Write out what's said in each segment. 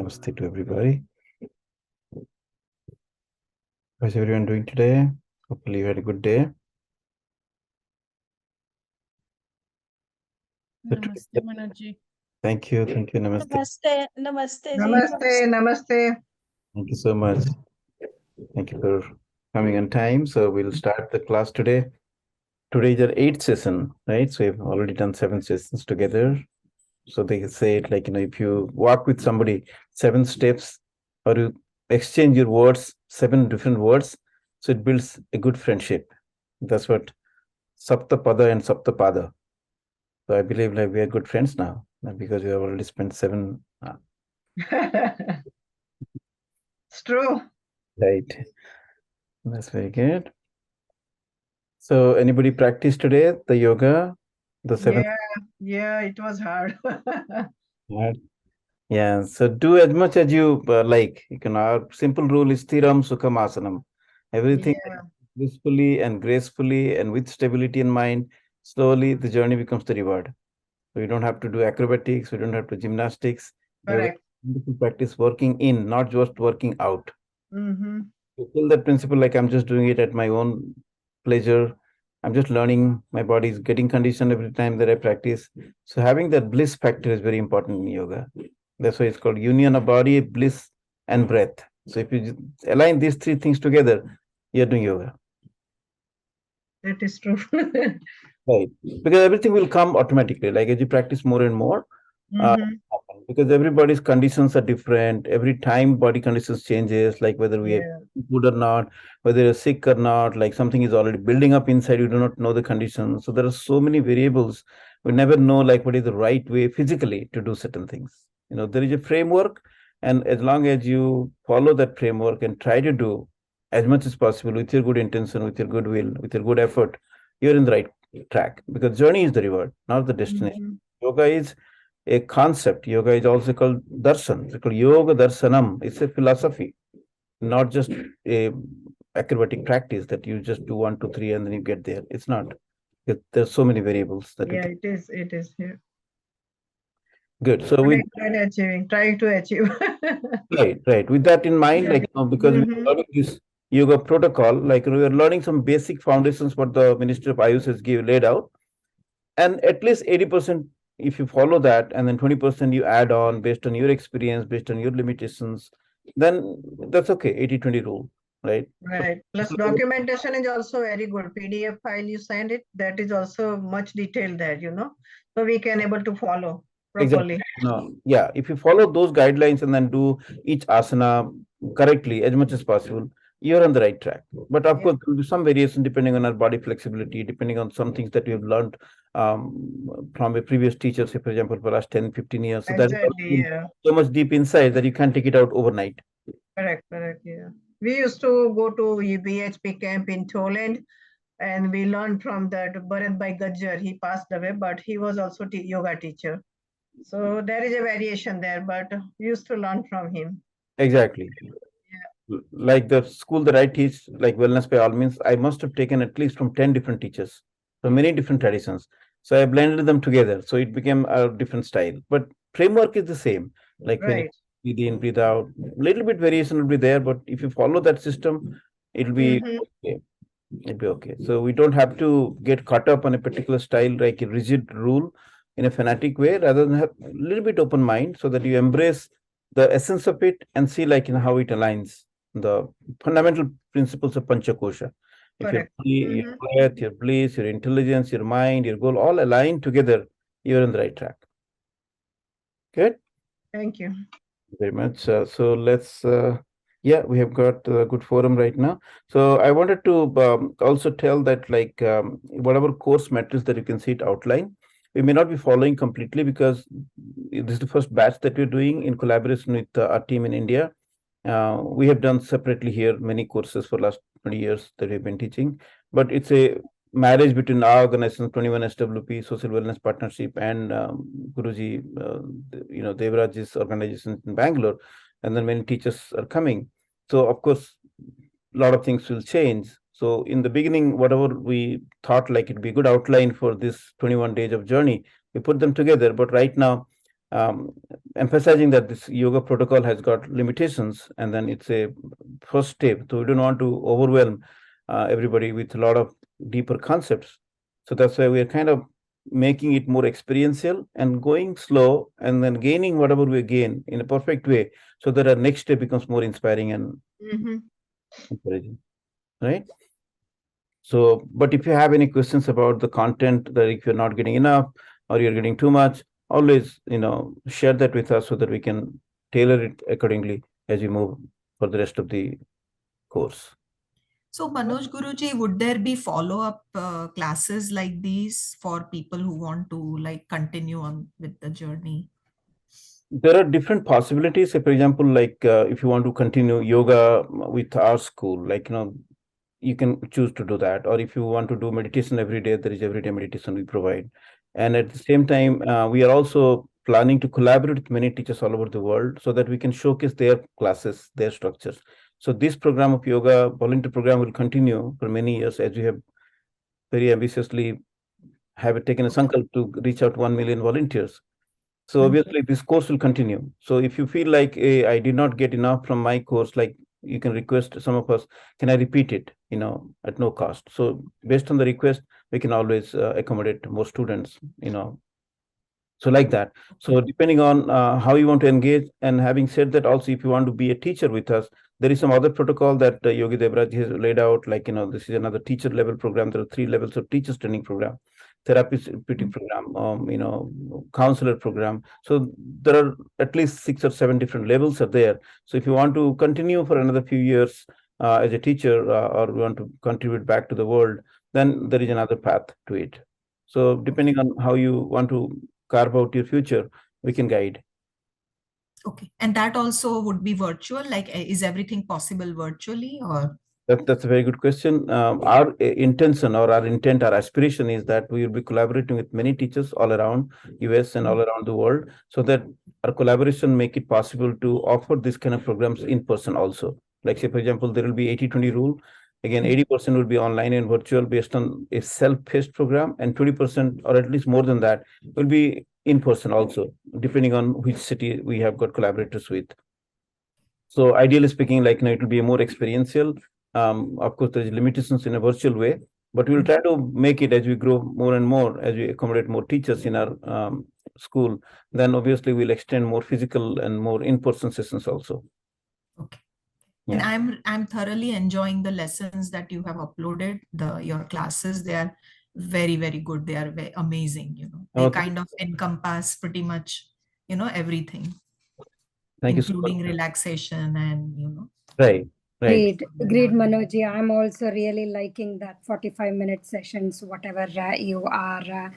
Namaste to everybody. How's everyone doing today? Hopefully you had a good day. Namaste, Manoj. Thank you. Namaste. Namaste, namaste, Namaste, namaste. Thank you so much. Thank you for coming on time. So we'll start the class today. Today is our 8th session, right? So we've already done 7 sessions together. So they say it like, if you walk with somebody 7 steps or you exchange your words, 7 different words, so it builds a good friendship. That's what Saptapada and Saptapada. So I believe like we are good friends now because we have already spent 7. It's true. Right. That's very good. So anybody practice today the yoga, the 7? Yeah, it was hard. Right. Yeah. So do as much as you like. Our simple rule is Thiram Sukham Asanam. Everything peacefully and gracefully and with stability in mind. Slowly the journey becomes the reward. So you don't have to do acrobatics. We don't have to gymnastics. Correct. Yoga practice working in, not just working out. Mm-hmm. To feel that principle, like I'm just doing it at my own pleasure. I'm just learning. My body is getting conditioned every time that I practice. So having that bliss factor is very important in yoga. That's why it's called union of body, bliss, and breath. So if you align these 3 things together, you're doing yoga. That is true. Right. Because everything will come automatically. Like as you practice more and more, because everybody's conditions are different. Every time body conditions changes, like whether we have food or not, whether you're sick or not, like something is already building up inside, you do not know the conditions. So there are so many variables. We never know like what is the right way physically to do certain things. There is a framework, and as long as you follow that framework and try to do as much as possible with your good intention, with your good will, with your good effort, you're in the right track, because journey is the reward, not the destination. Yoga is a concept. Yoga is also called darshan. It's called yoga darshanam. It's a philosophy, not just a acrobatic practice that you just do 1, 2, 3 and then you get there. It's not. There's so many variables that it is. Yeah. Good. So we trying to achieve. right. With that in mind, because we're learning this yoga protocol, like we are learning some basic foundations what the Ministry of AYUSH has laid out, and at least 80%, if you follow that, and then 20% you add on based on your experience, based on your limitations, then that's okay. 80-20 rule, right? Right. Plus documentation is also very good. PDF file you send it, that is also much detailed there, so we can able to follow properly. Exactly. Yeah, if you follow those guidelines and then do each asana correctly as much as possible, you're on the right track. But of course, there will be some variation depending on our body flexibility, depending on some things that we've learned from a previous teacher, say, for example, for the last 10, 15 years. So Exactly, so much deep inside that you can't take it out overnight. Correct, yeah. We used to go to BHP camp in Thailand, and we learned from that Bharat Bhai Gajjar. He passed away, but he was also yoga teacher. So there is a variation there, but we used to learn from him. Exactly. Like the school that I teach, like Wellness by All Means, I must have taken at least from 10 different teachers, from many different traditions. So I blended them together. So it became a different style. But framework is the same. Like when you breathe in, breathe out, little bit variation will be there. But if you follow that system, it'll be okay. It'll be okay. So we don't have to get caught up on a particular style, like a rigid rule in a fanatic way, rather than have a little bit open mind so that you embrace the essence of it and see like how it aligns the fundamental principles of Panchakosha. If your breath, your bliss, your intelligence, your mind, your goal all align together, you're on the right track. Good. Thank you very much. So let's, we have got a good forum right now. So I wanted to also tell that like whatever course metrics that you can see it outline, we may not be following completely because this is the first batch that we're doing in collaboration with our team in India. We have done separately here many courses for last 20 years that we've been teaching, but it's a marriage between our organization, 21 SWP, Social Wellness Partnership, and Guruji, Devraj's organization in Bangalore, and then many teachers are coming. So, of course, a lot of things will change. So, in the beginning, whatever we thought like it'd be a good outline for this 21 days of journey, we put them together. But right now, emphasizing that this yoga protocol has got limitations, and then it's a first step. So we don't want to overwhelm everybody with a lot of deeper concepts. So that's why we're kind of making it more experiential and going slow, and then gaining whatever we gain in a perfect way, so that our next step becomes more inspiring and encouraging, right? So, but if you have any questions about the content, that if you're not getting enough or you're getting too much, always, share that with us so that we can tailor it accordingly as you move for the rest of the course. So, Manoj Guruji, would there be follow-up classes like these for people who want to like continue on with the journey? There are different possibilities. For example, like if you want to continue yoga with our school, like, you can choose to do that. Or if you want to do meditation every day, there is everyday meditation we provide. And at the same time, we are also planning to collaborate with many teachers all over the world so that we can showcase their classes, their structures. So this program of yoga volunteer program will continue for many years, as we have very ambitiously have taken a sankalp to reach out 1 million volunteers. So obviously this course will continue. So if you feel like, hey, I did not get enough from my course, like, you can request some of us, can I repeat it, at no cost. So based on the request, we can always accommodate more students, so like that. So depending on how you want to engage, and having said that, also if you want to be a teacher with us, there is some other protocol that Yogi Devraj has laid out, like, this is another teacher level program. There are 3 levels of teachers training program, therapeutic program, counselor program. So there are at least 6 or 7 different levels are there. So if you want to continue for another few years as a teacher, or want to contribute back to the world, then there is another path to it. So depending on how you want to carve out your future, we can guide. Okay. And that also would be virtual? Like, is everything possible virtually, or? That's a very good question. Our intention, or our intent, our aspiration is that we will be collaborating with many teachers all around US and all around the world, so that our collaboration make it possible to offer this kind of programs in person also. Like, say, for example, there will be 80-20 rule. Again, 80% will be online and virtual based on a self-paced program, and 20%, or at least more than that, will be in person also, depending on which city we have got collaborators with. So ideally speaking, like, it will be a more experiential. Of course, there is limitations in a virtual way, but we'll try to make it, as we grow more and more, as we accommodate more teachers in our school, then obviously we'll extend more physical and more in-person sessions also. Okay. Yeah. And I'm thoroughly enjoying the lessons that you have uploaded, your classes. They are very, very good. They are very amazing, They kind of encompass pretty much, everything. Thank you so including much. relaxation and, Right. Great, Manoj. I'm also really liking that 45-minute sessions, whatever you are,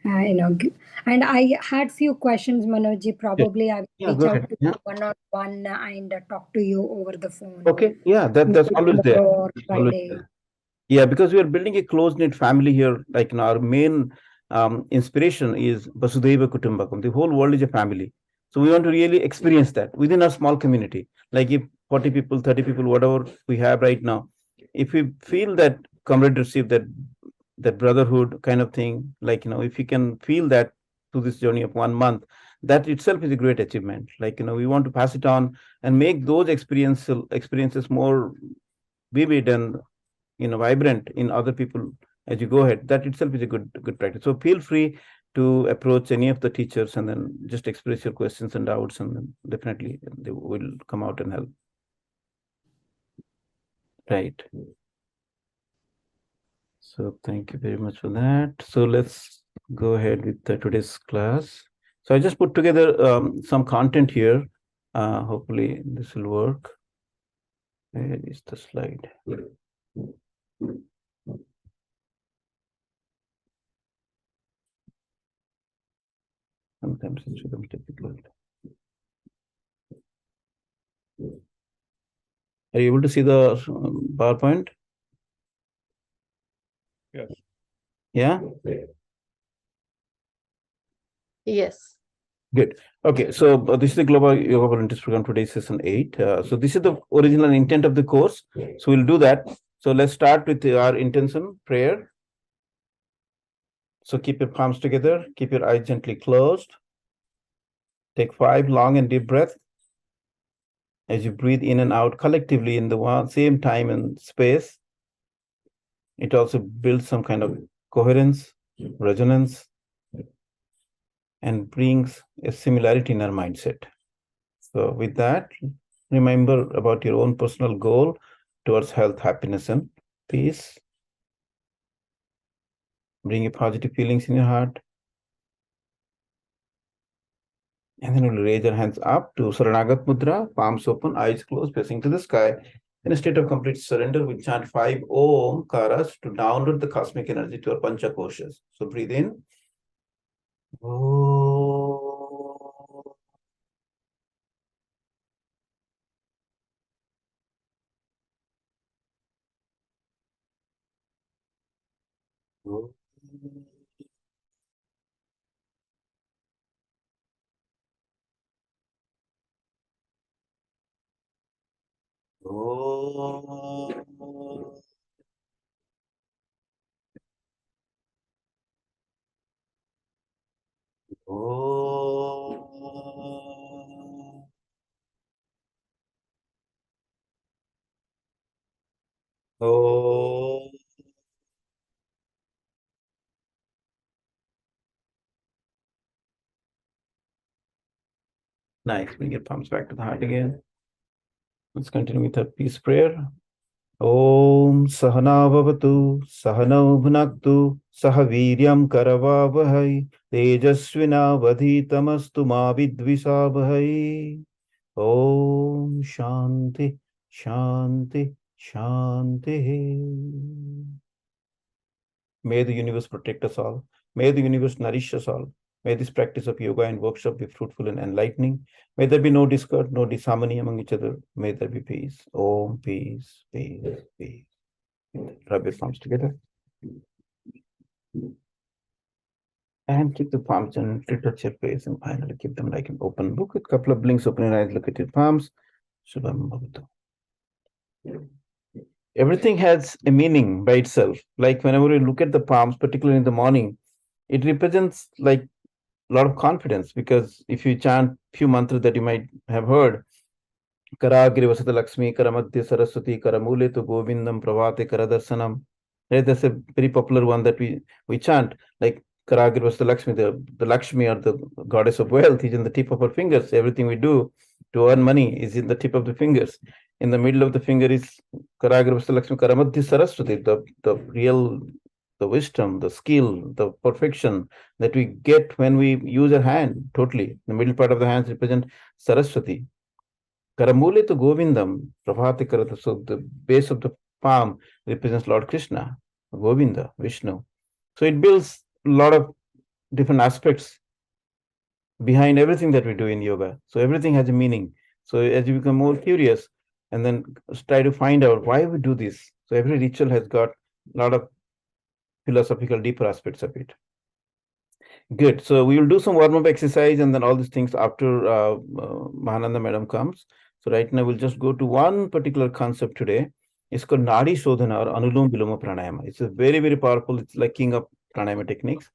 and I had few questions, Manoj. Probably I will reach out to you one-on-one and talk to you over the phone. Okay. Yeah, that's always there. Always there. Yeah, because we are building a close-knit family here. Like, our main inspiration is Vasudhaiva Kutumbakam. The whole world is a family. So we want to really experience that within our small community. Like, if 40 people, 30 people, whatever we have right now, if we feel that camaraderie, that brotherhood kind of thing, like, if you can feel that through this journey of 1 month, that itself is a great achievement. Like, we want to pass it on and make those experiences more vivid and vibrant in other people as you go ahead. That itself is a good practice. So feel free to approach any of the teachers and then just express your questions and doubts, and then definitely they will come out and help. Right. So thank you very much for that. So let's go ahead with today's class. So I just put together some content here. Hopefully this will work. Where is the slide? Sometimes it becomes difficult. Are you able to see the PowerPoint? Yes. Yeah? Yes. Good. Okay, so this is the Global Yoga Volunteers Program, today session 8. So this is the original intent of the course. So we'll do that. So let's start with our intention prayer. So keep your palms together, keep your eyes gently closed. Take 5 long and deep breaths. As you breathe in and out collectively in the same time and space, it also builds some kind of coherence, resonance, and brings a similarity in our mindset. So with that, remember about your own personal goal towards health, happiness, and peace. Bring your positive feelings in your heart. And then we'll raise our hands up to Saranagat Mudra, palms open, eyes closed, facing to the sky. In a state of complete surrender, we chant 5 Om Karas to download the cosmic energy to our Pancha Koshas. So breathe in. Om. Om. Om. Om. Om. Nice. Bring your palms back to the heart again. Let's continue with our peace prayer. Om Sahana Bhavatu Sahana Bhunaktu Sahaviryam Karavavahai Tejasvina Vadhitamastu Ma Vidvisabhai. Om Shanti Shanti Shanti. May the universe protect us all. May the universe nourish us all. May this practice of yoga and workshop be fruitful and enlightening. May there be no discord, no disharmony among each other. May there be peace. Om, peace, peace, peace. Rub your palms together. And keep the palms gently touch your face and finally keep them like an open book with a couple of blinks. Open your eyes, look at your palms. Shubham Bhavatu. Everything has a meaning by itself. Like whenever you look at the palms, particularly in the morning, it represents like a lot of confidence, because if you chant few mantras that you might have heard, Karagri Vasata Lakshmi, Karamadhya Saraswati, Karamule to Govindam Pravate Karadarsanam. Right? That's a very popular one that we chant. Like Karagri Vasata Lakshmi, the Lakshmi or the goddess of wealth is in the tip of her fingers. Everything we do to earn money is in the tip of the fingers. In the middle of the finger is Karagri Vasata Lakshmi, Karamadhya Saraswati, the real, the wisdom, the skill, the perfection that we get when we use our hand totally. The middle part of the hands represent Saraswati. Karamule to Govindam, Prabhati Karata. So the base of the palm represents Lord Krishna, Govinda, Vishnu. So it builds a lot of different aspects behind everything that we do in yoga. So everything has a meaning. So as you become more curious and then try to find out why we do this. So every ritual has got a lot of philosophical, deeper aspects of it. Good. So we will do some warm-up exercise and then all these things after Mahananda madam comes. So right now we'll just go to one particular concept today. It's called Nadi Shodhana or Anulom Viloma Pranayama. It's a very, very powerful, it's like king of pranayama techniques,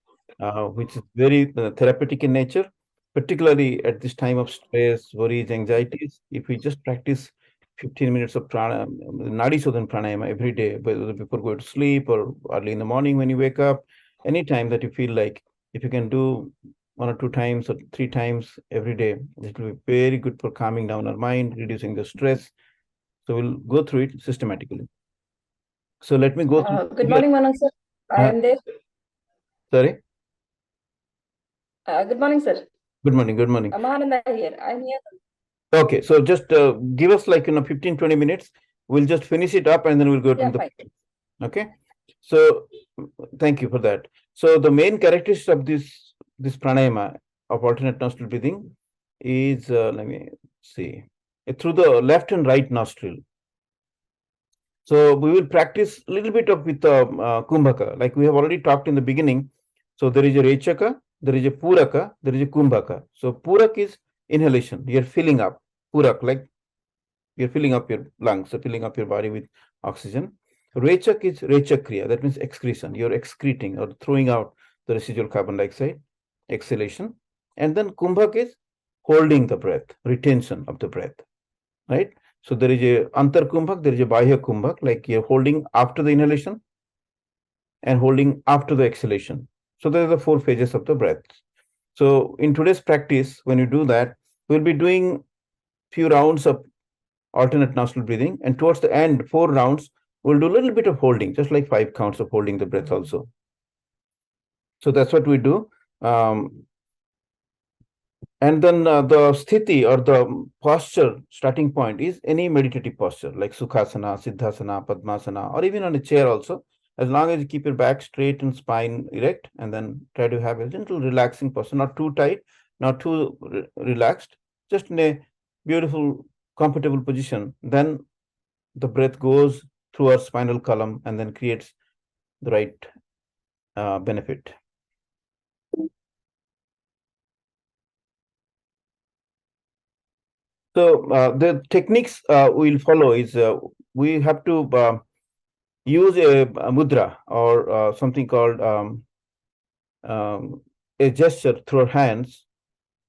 which is very therapeutic in nature, particularly at this time of stress, worries, anxieties. If we just practice 15 minutes of Nadi Shodhana Pranayama every day, whether before going to sleep or early in the morning when you wake up, anytime that you feel like, if you can do 1 or 2 times or 3 times every day, it will be very good for calming down our mind, reducing the stress. So we'll go through it systematically. So let me go through. Good morning, Manu sir. I am there. Sorry? Good morning, sir. Good morning. Good morning. Mahananda here. I'm here. Okay, so just give us like 15-20 minutes. We'll just finish it up and then we'll go to the. Fine. Okay. So thank you for that. So the main characteristic of this pranayama of alternate nostril breathing is, let me see, through the left and right nostril. So we will practice a little bit of with kumbhaka, like we have already talked in the beginning. So there is a rechaka, there is a puraka, there is a kumbhaka. So purak is inhalation. You're filling up. Purak, like you're filling up your lungs, so filling up your body with oxygen. Rechak is rechakriya, that means excretion. You're excreting or throwing out the residual carbon dioxide, exhalation. And then kumbhak is holding the breath, retention of the breath, right? So there is a antar kumbhak, there is a bahya kumbhak, like you're holding after the inhalation and holding after the exhalation. So there are the 4 phases of the breath. So in today's practice, when you do that, we'll be doing few rounds of alternate nostril breathing, and towards the end, 4 rounds, we'll do a little bit of holding, just like 5 counts of holding the breath also. So that's what we do. And then the sthiti or the posture starting point is any meditative posture like Sukhasana, Siddhasana, Padmasana, or even on a chair also. As long as you keep your back straight and spine erect, and then try to have a gentle relaxing posture, not too tight, not too relaxed, just in a beautiful, comfortable position. Then the breath goes through our spinal column and then creates the right benefit. So the techniques we'll follow is we have to use a mudra or something called a gesture through our hands.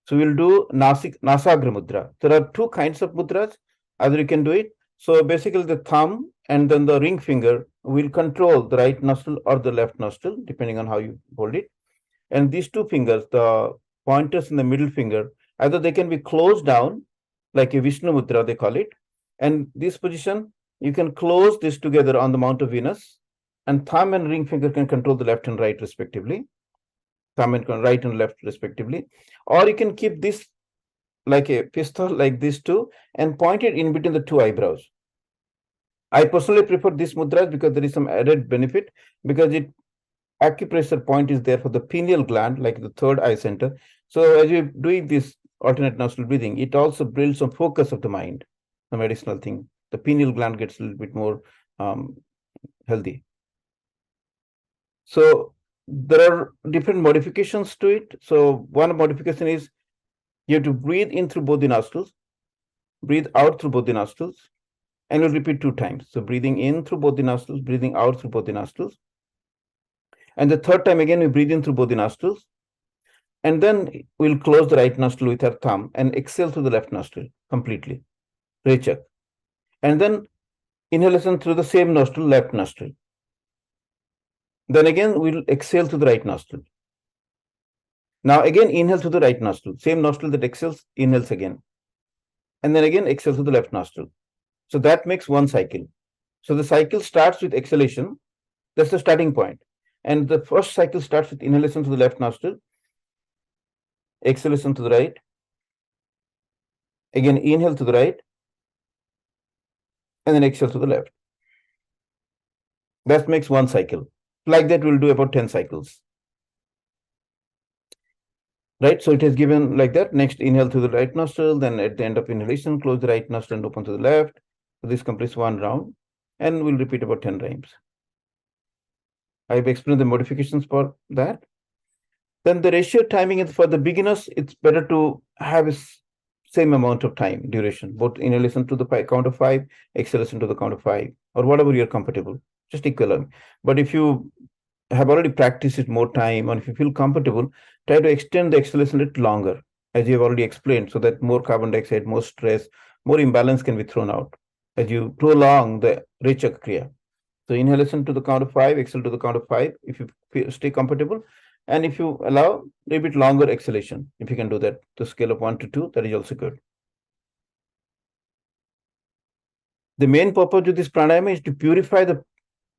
So we'll do Nasagra mudra. There are 2 kinds of mudras. Either you can do it. So basically the thumb and then the ring finger will control the right nostril or the left nostril, depending on how you hold it. And these 2 fingers, the pointers and the middle finger, either they can be closed down, like a Vishnu mudra, they call it. And this position, you can close this together on the Mount of Venus, and thumb and ring finger can control the left and right respectively. Thumb and right and left respectively. Or you can keep this like a pistol, like this too, and point it in between the 2 eyebrows. I personally prefer this mudras because there is some added benefit, because it acupressure point is there for the pineal gland, like the 3rd eye center. So as you're doing this alternate nostril breathing, it also builds some focus of the mind, the medicinal thing. The pineal gland gets a little bit more healthy. So there are different modifications to it. So one modification is you have to breathe in through both the nostrils, breathe out through both the nostrils, and you'll repeat 2 times. So breathing in through both the nostrils, breathing out through both the nostrils. And the 3rd time again, we breathe in through both the nostrils. And then we'll close the right nostril with our thumb and exhale through the left nostril completely. Rechak. And then inhalation through the same nostril, left nostril. Then again, we'll exhale through the right nostril. Now again, inhale through the right nostril. Same nostril that exhales, inhales again. And then again, exhale through the left nostril. So that makes 1 cycle. So the cycle starts with exhalation. That's the starting point. And the first cycle starts with inhalation to the left nostril, exhalation to the right, again inhale to the right, and then exhale to the left. That makes 1 cycle. Like that, we'll do about 10 cycles. Right, so it is given like that. Next, inhale through the right nostril, then at the end of inhalation, close the right nostril and open to the left. So this completes 1 round, and we'll repeat about 10 times. I've explained the modifications for that. Then the ratio timing is for the beginners, it's better to have a same amount of time duration, both inhalation to the count of 5, exhalation to the count of 5, or whatever you're comfortable, just equal. But if you have already practiced it more time, and if you feel comfortable, try to extend the exhalation a little longer, as you have already explained, so that more carbon dioxide, more stress, more imbalance can be thrown out as you prolong the Rechak Kriya. So inhalation to the count of 5, exhale to the count of 5, if you stay comfortable. And if you allow a bit longer exhalation, if you can do that, to scale of 1 to 2, that is also good. The main purpose of this pranayama is to purify the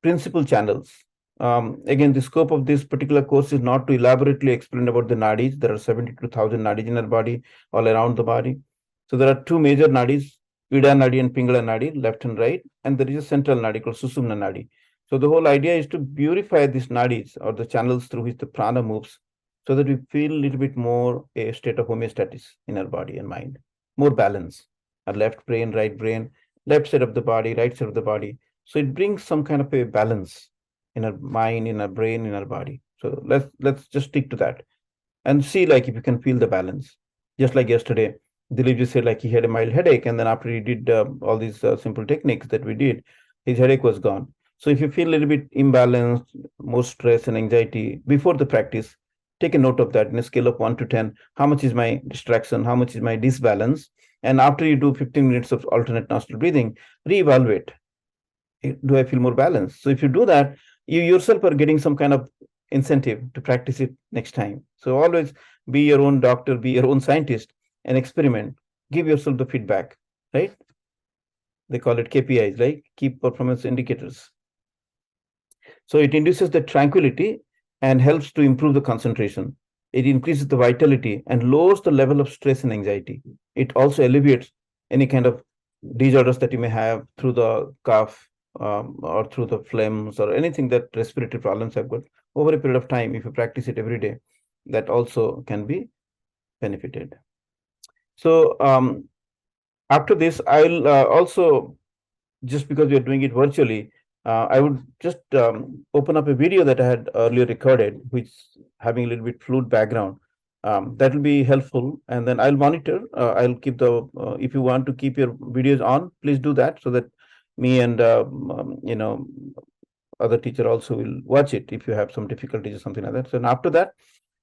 principal channels. Again, the scope of this particular course is not to elaborately explain about the nadis. There are 72,000 nadis in our body, all around the body. So there are 2 major nadis, Ida nadi and Pingala nadi, left and right, and there is a central nadi called Susumna nadi. So the whole idea is to purify these nadis, or the channels through which the prana moves, so that we feel a little bit more a state of homeostasis in our body and mind, more balance. Our left brain, right brain, left side of the body, right side of the body. So it brings some kind of a balance in our mind, in our brain, in our body. So let's just stick to that and see like if you can feel the balance. Just like yesterday, Dilip just said like he had a mild headache, and then after he did all these simple techniques that we did, his headache was gone. So if you feel a little bit imbalanced, more stress and anxiety before the practice, take a note of that in a scale of 1 to 10. How much is my distraction? How much is my disbalance? And after you do 15 minutes of alternate nostril breathing, reevaluate. Do I feel more balanced? So if you do that, you yourself are getting some kind of incentive to practice it next time. So always be your own doctor, be your own scientist, and experiment. Give yourself the feedback, right? They call it KPIs, right? Key performance indicators. So it induces the tranquility and helps to improve the concentration. It increases the vitality and lowers the level of stress and anxiety. It also alleviates any kind of disorders that you may have through the cough or through the phlegms or anything that respiratory problems have got over a period of time. If you practice it every day, that also can be benefited. So after this, I'll also, just because we are doing it virtually, I would just open up a video that I had earlier recorded, which is having a little bit fluid background. That will be helpful, and then I'll monitor. I'll keep the, if you want to keep your videos on, please do that, so that me and other teacher also will watch it if you have some difficulties or something like that. So after that,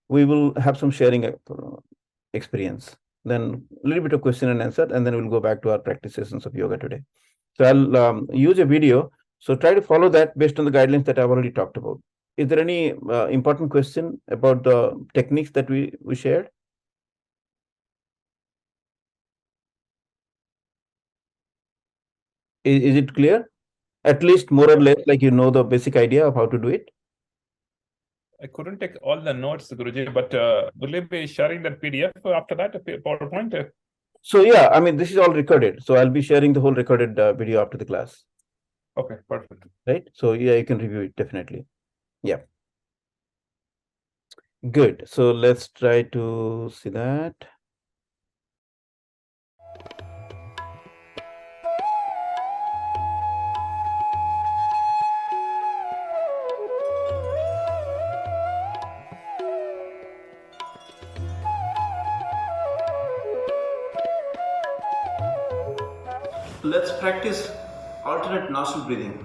we will have some sharing experience, then a little bit of question and answer, and then we'll go back to our practice sessions of yoga today. So I'll use a video. So try to follow that based on the guidelines that I've already talked about. Is there any important question about the techniques that we shared? Is it clear? At least more or less, like you know the basic idea of how to do it? I couldn't take all the notes, Guruji, but will you be sharing that PDF after that, PowerPoint? So yeah, I mean, this is all recorded. So I'll be sharing the whole recorded video after the class. Okay, perfect. Right. So yeah, you can review it definitely. Yeah. Good. So let's try to see that. Let's practice alternate nostril breathing.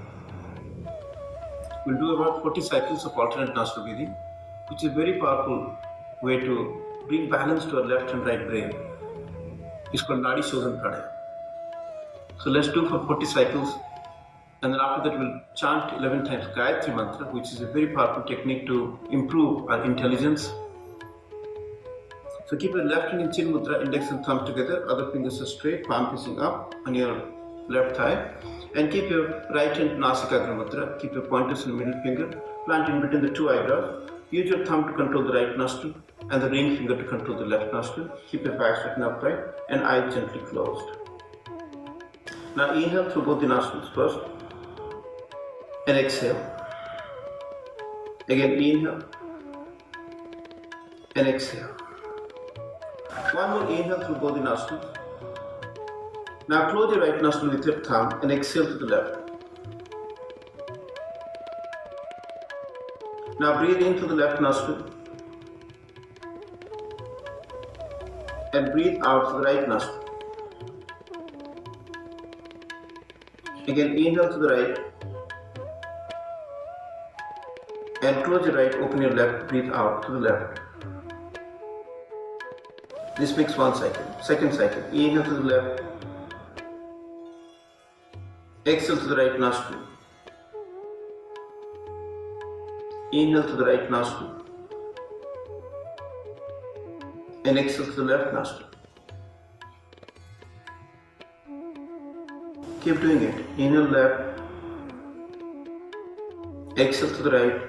We'll do about 40 cycles of alternate nostril breathing, which is a very powerful way to bring balance to our left and right brain. It's called Nadi Shodhan Pranayama. So let's do for 40 cycles, and then after that we'll chant 11 times Gayatri Mantra, which is a very powerful technique to improve our intelligence. So keep your left hand in Chin Mudra, index and thumb together, other fingers are straight, palm facing up on your left thigh, and keep your right hand Nasikagra Mudra, keep your pointers in the middle finger, plant in between the two eyebrows, use your thumb to control the right nostril and the ring finger to control the left nostril, keep your back straight and upright and eyes gently closed. Now inhale through both the nostrils first and exhale. Again inhale and exhale. One more inhale through both the nostrils. Now close your right nostril with your thumb and exhale to the left. Now breathe in through the left nostril and breathe out through the right nostril. Again inhale to the right and close your right, open your left, breathe out to the left. This makes one cycle. Second cycle, inhale to the left, exhale to the right nostril, inhale to the right nostril, and exhale to the left nostril. Keep doing it. Inhale left, exhale to the right,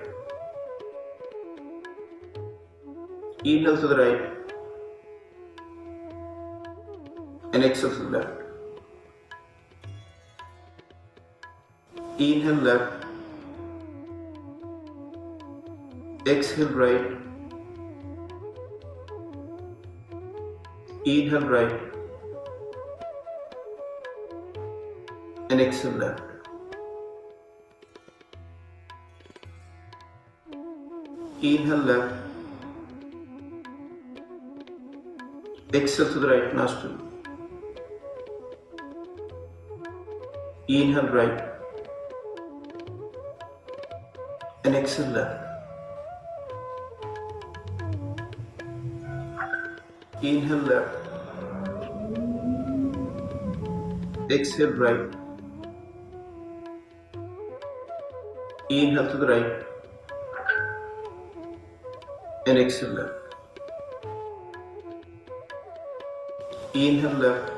inhale to the right, and exhale to the left. Inhale left, exhale right, inhale right, and exhale left. Inhale left, exhale to the right nostril, inhale right, and exhale left. Inhale left. Exhale right. Inhale to the right. And exhale left. Inhale left.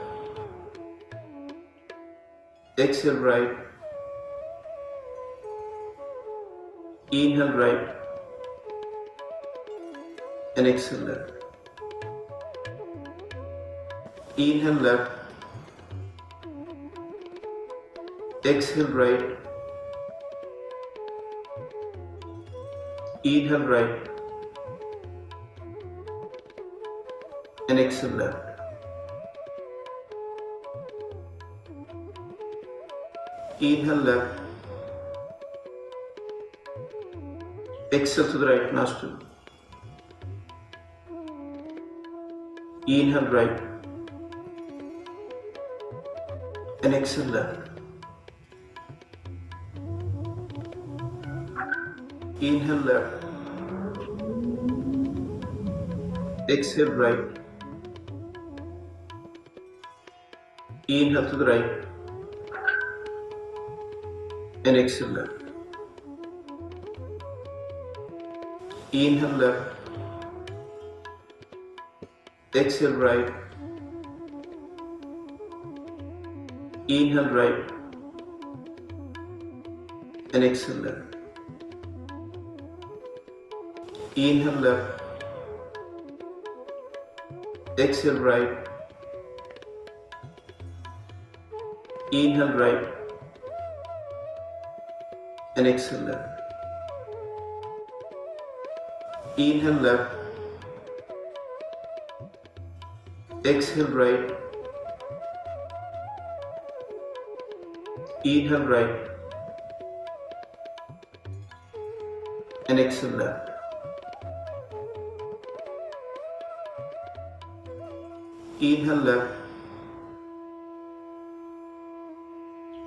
Exhale right. Inhale right. And exhale left. Inhale left. Exhale right. Inhale right. And exhale left. Inhale left. Exhale to the right nostril. Inhale right. And exhale left. Inhale left. Exhale right. Inhale to the right. And exhale left. Inhale left. Exhale right. Inhale right. And exhale left. Inhale left. Exhale right. Inhale right. And exhale left. Inhale left. Exhale right. Inhale right. And exhale left. Inhale left.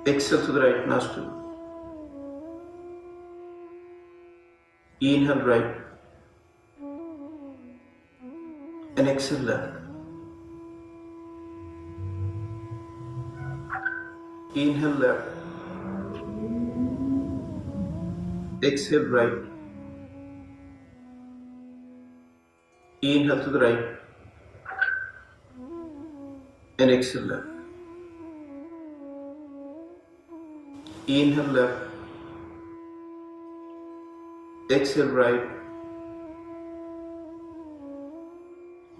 Exhale to the right nostril. Inhale right. And exhale left. Inhale left. Exhale right. Inhale to the right. And exhale left. Inhale left. Exhale right.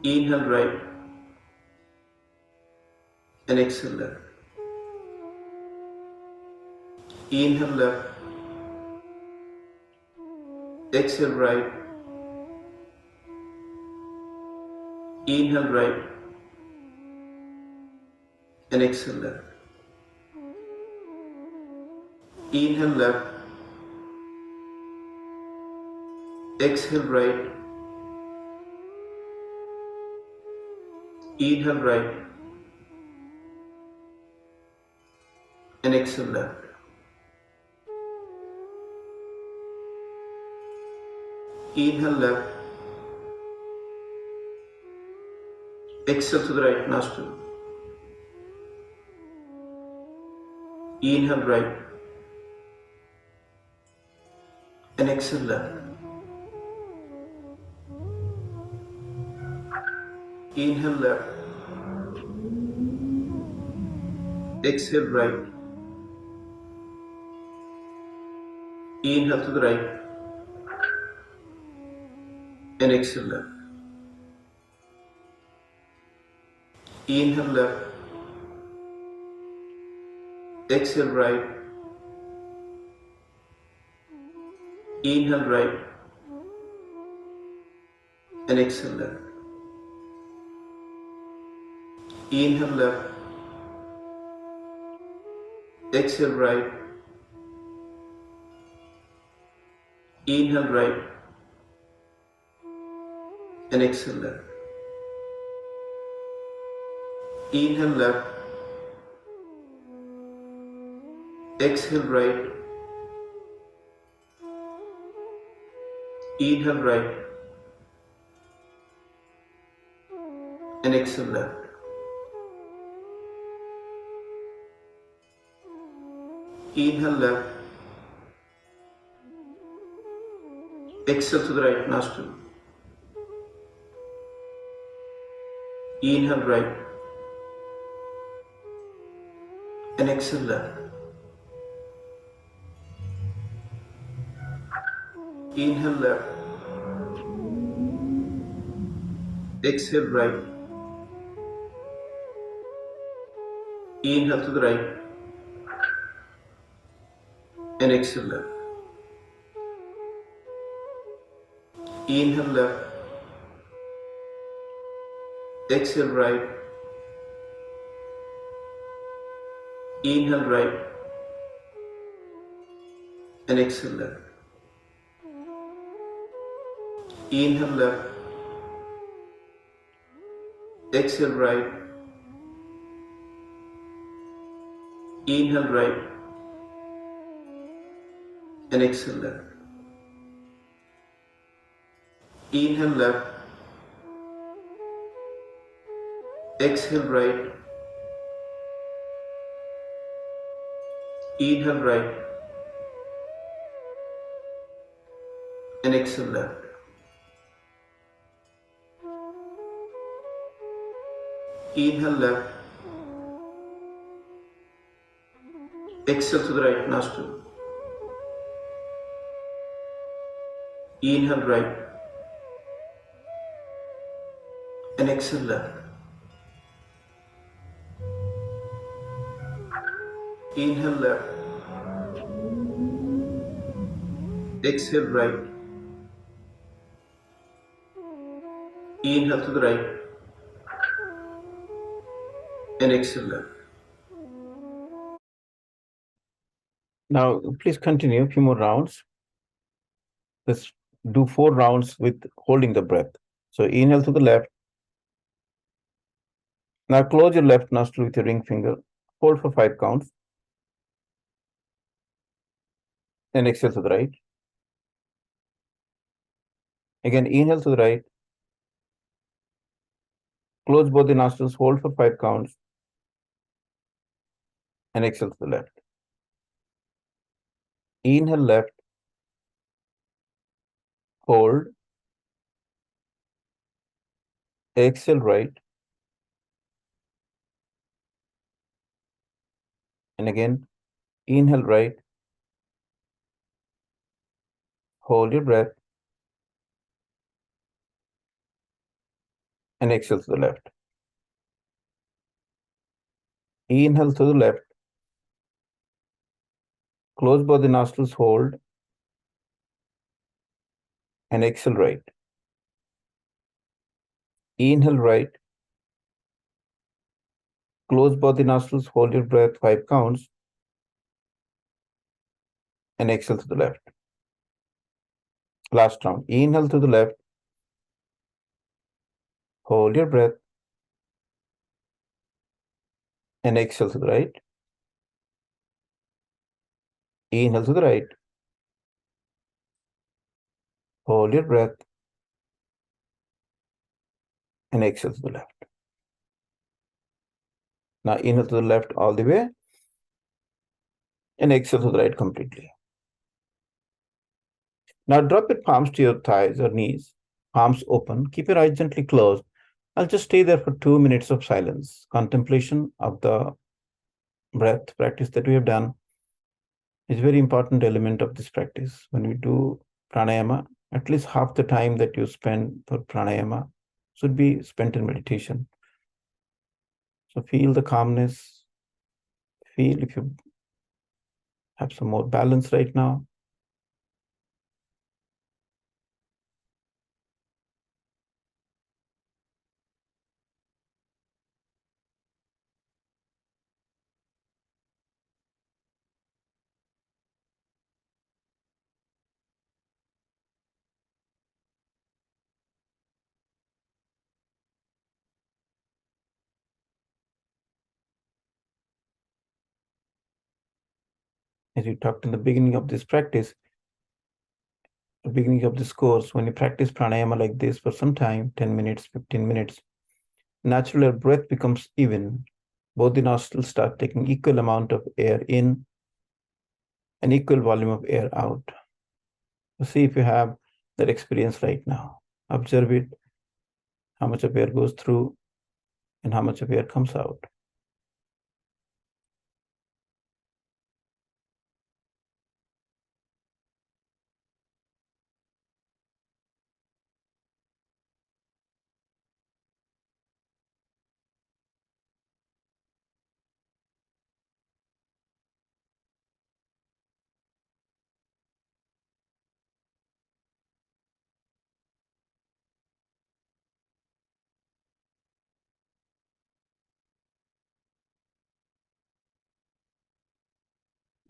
Inhale right. And exhale left. Inhale left. Exhale right. Inhale right. And exhale left. Inhale left. Exhale right. Inhale right. And exhale left. Inhale left. Exhale to the right nostril. Inhale right. And exhale left. Inhale left. Exhale right. Inhale to the right. And exhale left. Inhale left. Exhale right. Inhale right. And exhale left. Inhale left. Exhale right. Inhale right. And exhale left. Inhale left. Exhale right. Inhale right. and exhale left. Inhale left. Exhale to the right nostril. Inhale right and exhale left. Inhale left. Exhale right. Inhale to the right and exhale left. Inhale left. Exhale right. Inhale right and exhale left. Inhale left. Exhale right. Inhale right and exhale left. Inhale left. Exhale right. Inhale right and exhale left. Inhale left. Exhale to the right nostril. Inhale right and exhale left. Inhale left. Exhale right. Inhale to the right and exhale left. Now, please continue a few more rounds. Let's do 4 rounds with holding the breath. So inhale to the left. Now close your left nostril with your ring finger. Hold for 5 counts. Then exhale to the right. Again, inhale to the right. Close both the nostrils, hold for 5 counts. And exhale to the left. Inhale left. Hold. Exhale right. And again, inhale right. Hold your breath. And exhale to the left. Inhale to the left. Close both the nostrils, hold. And exhale right. Inhale right. Close both the nostrils, hold your breath 5 counts. And exhale to the left. Last round. Inhale to the left. Hold your breath. And exhale to the right. Inhale to the right. Hold your breath. And exhale to the left. Now inhale to the left all the way. And exhale to the right completely. Now drop your palms to your thighs or knees. Palms open. Keep your eyes gently closed. I'll just stay there for 2 minutes of silence. Contemplation of the breath practice that we have done is a very important element of this practice. When we do pranayama, at least half the time that you spend for pranayama should be spent in meditation. So feel the calmness. Feel if you have some more balance right now. As we talked in the beginning of this practice, the beginning of this course, when you practice pranayama like this for some time, 10 minutes, 15 minutes, Natural breath becomes even. Both the nostrils start taking equal amount of air in and equal volume of air out. So see if you have that experience right now. Observe it, how much of air goes through and how much of air comes out.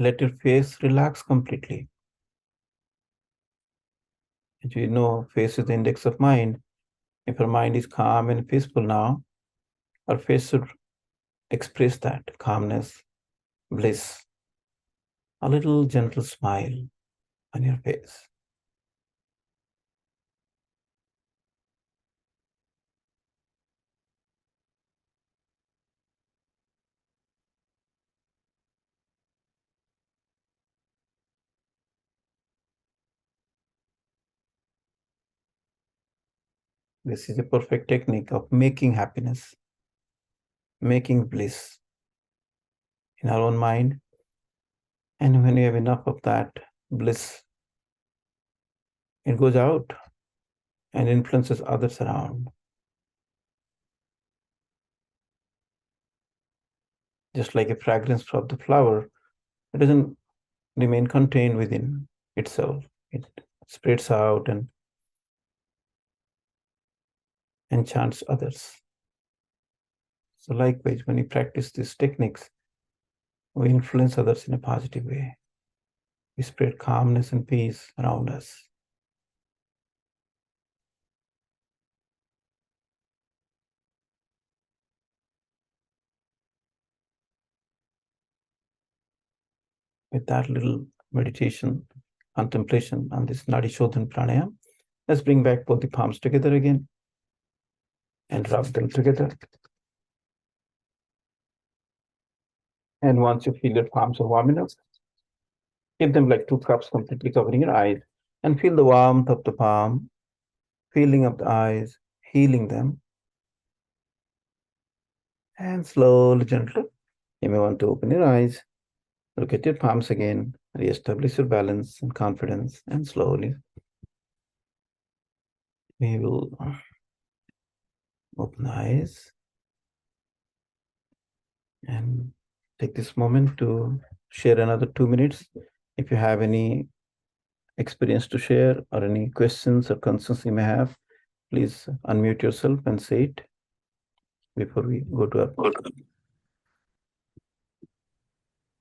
Let your face relax completely. As you know, face is the index of mind. If our mind is calm and peaceful now, our face should express that calmness, bliss, a little gentle smile on your face. This is a perfect technique of making happiness, making bliss in our own mind. And when you have enough of that bliss, it goes out and influences others around. Just like a fragrance of the flower, it doesn't remain contained within itself. It spreads out and enchants others. So likewise, when we practice these techniques, we influence others in a positive way. We spread calmness and peace around us. With that little meditation, contemplation on this Nadi Shodhan Pranayam, let's bring back both the palms together again and rub them together. And once you feel your palms are warm enough, keep them like 2 cups completely covering your eyes and feel the warmth of the palm, feeling of the eyes, healing them. And slowly, gently, you may want to open your eyes, look at your palms again, re-establish your balance and confidence, and slowly we will open the eyes and take this moment to share another 2 minutes. If you have any experience to share or any questions or concerns you may have, please unmute yourself and say it before we go to our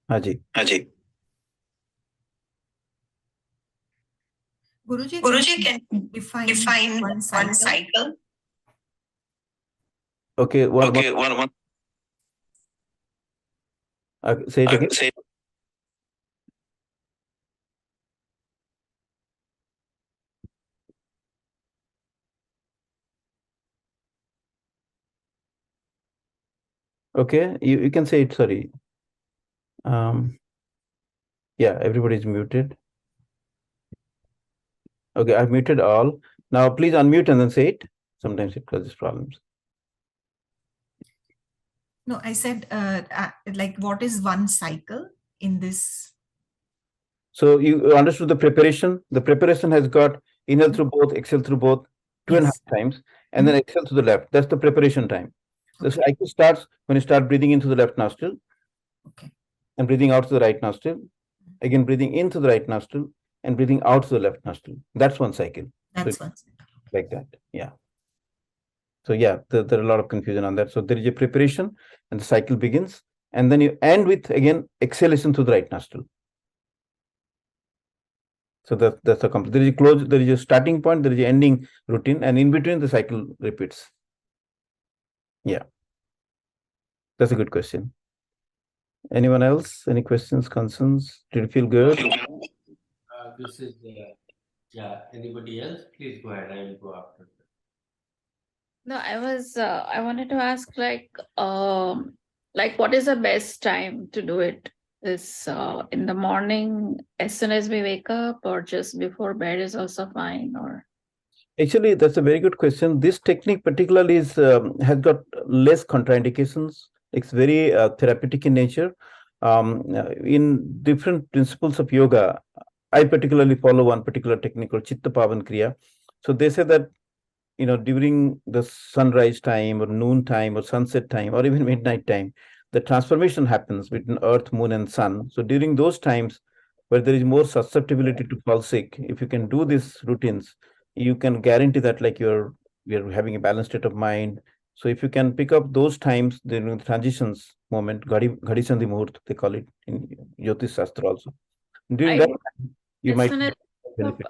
Haji. Guruji, can define one cycle? Okay, one. Say it again. Okay, you can say it, sorry. Yeah, everybody's muted. Okay, I've muted all. Now please unmute and then say it. Sometimes it causes problems. No, I said, like, what is one cycle in this? So you understood the preparation. The preparation has got inhale through both, exhale through both, 2.5 times, and then exhale to the left. That's the preparation time. The cycle starts when you start breathing into the left nostril. Okay. And breathing out to the right nostril. Again, breathing into the right nostril and breathing out to the left nostril. That's one cycle. That's so one cycle. Like that. Yeah. So yeah, there are a lot of confusion on that. So there is a preparation and the cycle begins. And then you end with, again, exhalation through the right nostril. So that's a complete. There is a close, there is a starting point, there is an ending routine, and in between the cycle repeats. Yeah. That's a good question. Anyone else? Any questions, concerns? Did you feel good? This is, yeah, anybody else? Please go ahead. I will go after. No, I wanted to ask like what is the best time to do it? Is in the morning as soon as we wake up, or just before bed is also fine, or? Actually, that's a very good question. This technique particularly has got less contraindications. It's very therapeutic in nature. In different principles of yoga, I particularly follow one particular technique called Chitta Pavan Kriya. So they say that during the sunrise time or noon time or sunset time or even midnight time, the transformation happens between earth, moon, and sun. So during those times where there is more susceptibility to fall sick, if you can do these routines, you can guarantee that like you're having a balanced state of mind. So if you can pick up those times during the transitions moment, Ghadi Sandhi Muhurt, they call it in Jyotish Shastra also. During I that do time, you as might soon as benefit.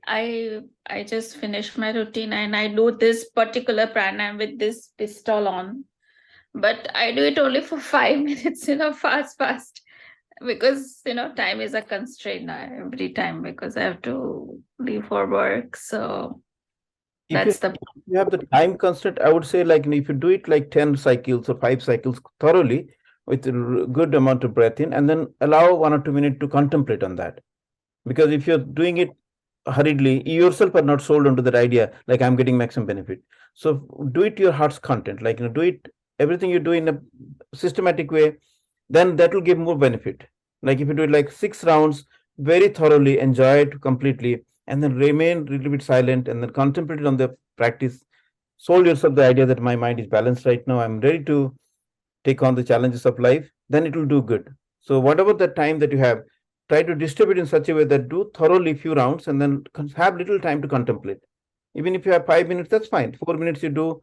I just finished my routine and I do this particular pranayam with this pistol on, but I do it only for 5 minutes, fast, because time is a constraint now every time because I have to leave for work. So If you that's the you have the time constraint, I would say like if you do it like 10 cycles or 5 cycles thoroughly with a good amount of breath in, and then allow 1 or 2 minutes to contemplate on that. Because if you're doing it hurriedly, you yourself are not sold onto that idea, like I'm getting maximum benefit. So do it to your heart's content, like do it everything you do in a systematic way, then that will give more benefit. Like if you do it like 6 rounds very thoroughly, enjoy it completely, and then remain a little bit silent and then contemplate on the practice, sold yourself the idea that my mind is balanced right now, I'm ready to take on the challenges of life, then it will do good. So whatever the time that you have, try to distribute in such a way that do thoroughly few rounds and then have little time to contemplate. Even if you have 5 minutes, that's fine. 4 minutes you do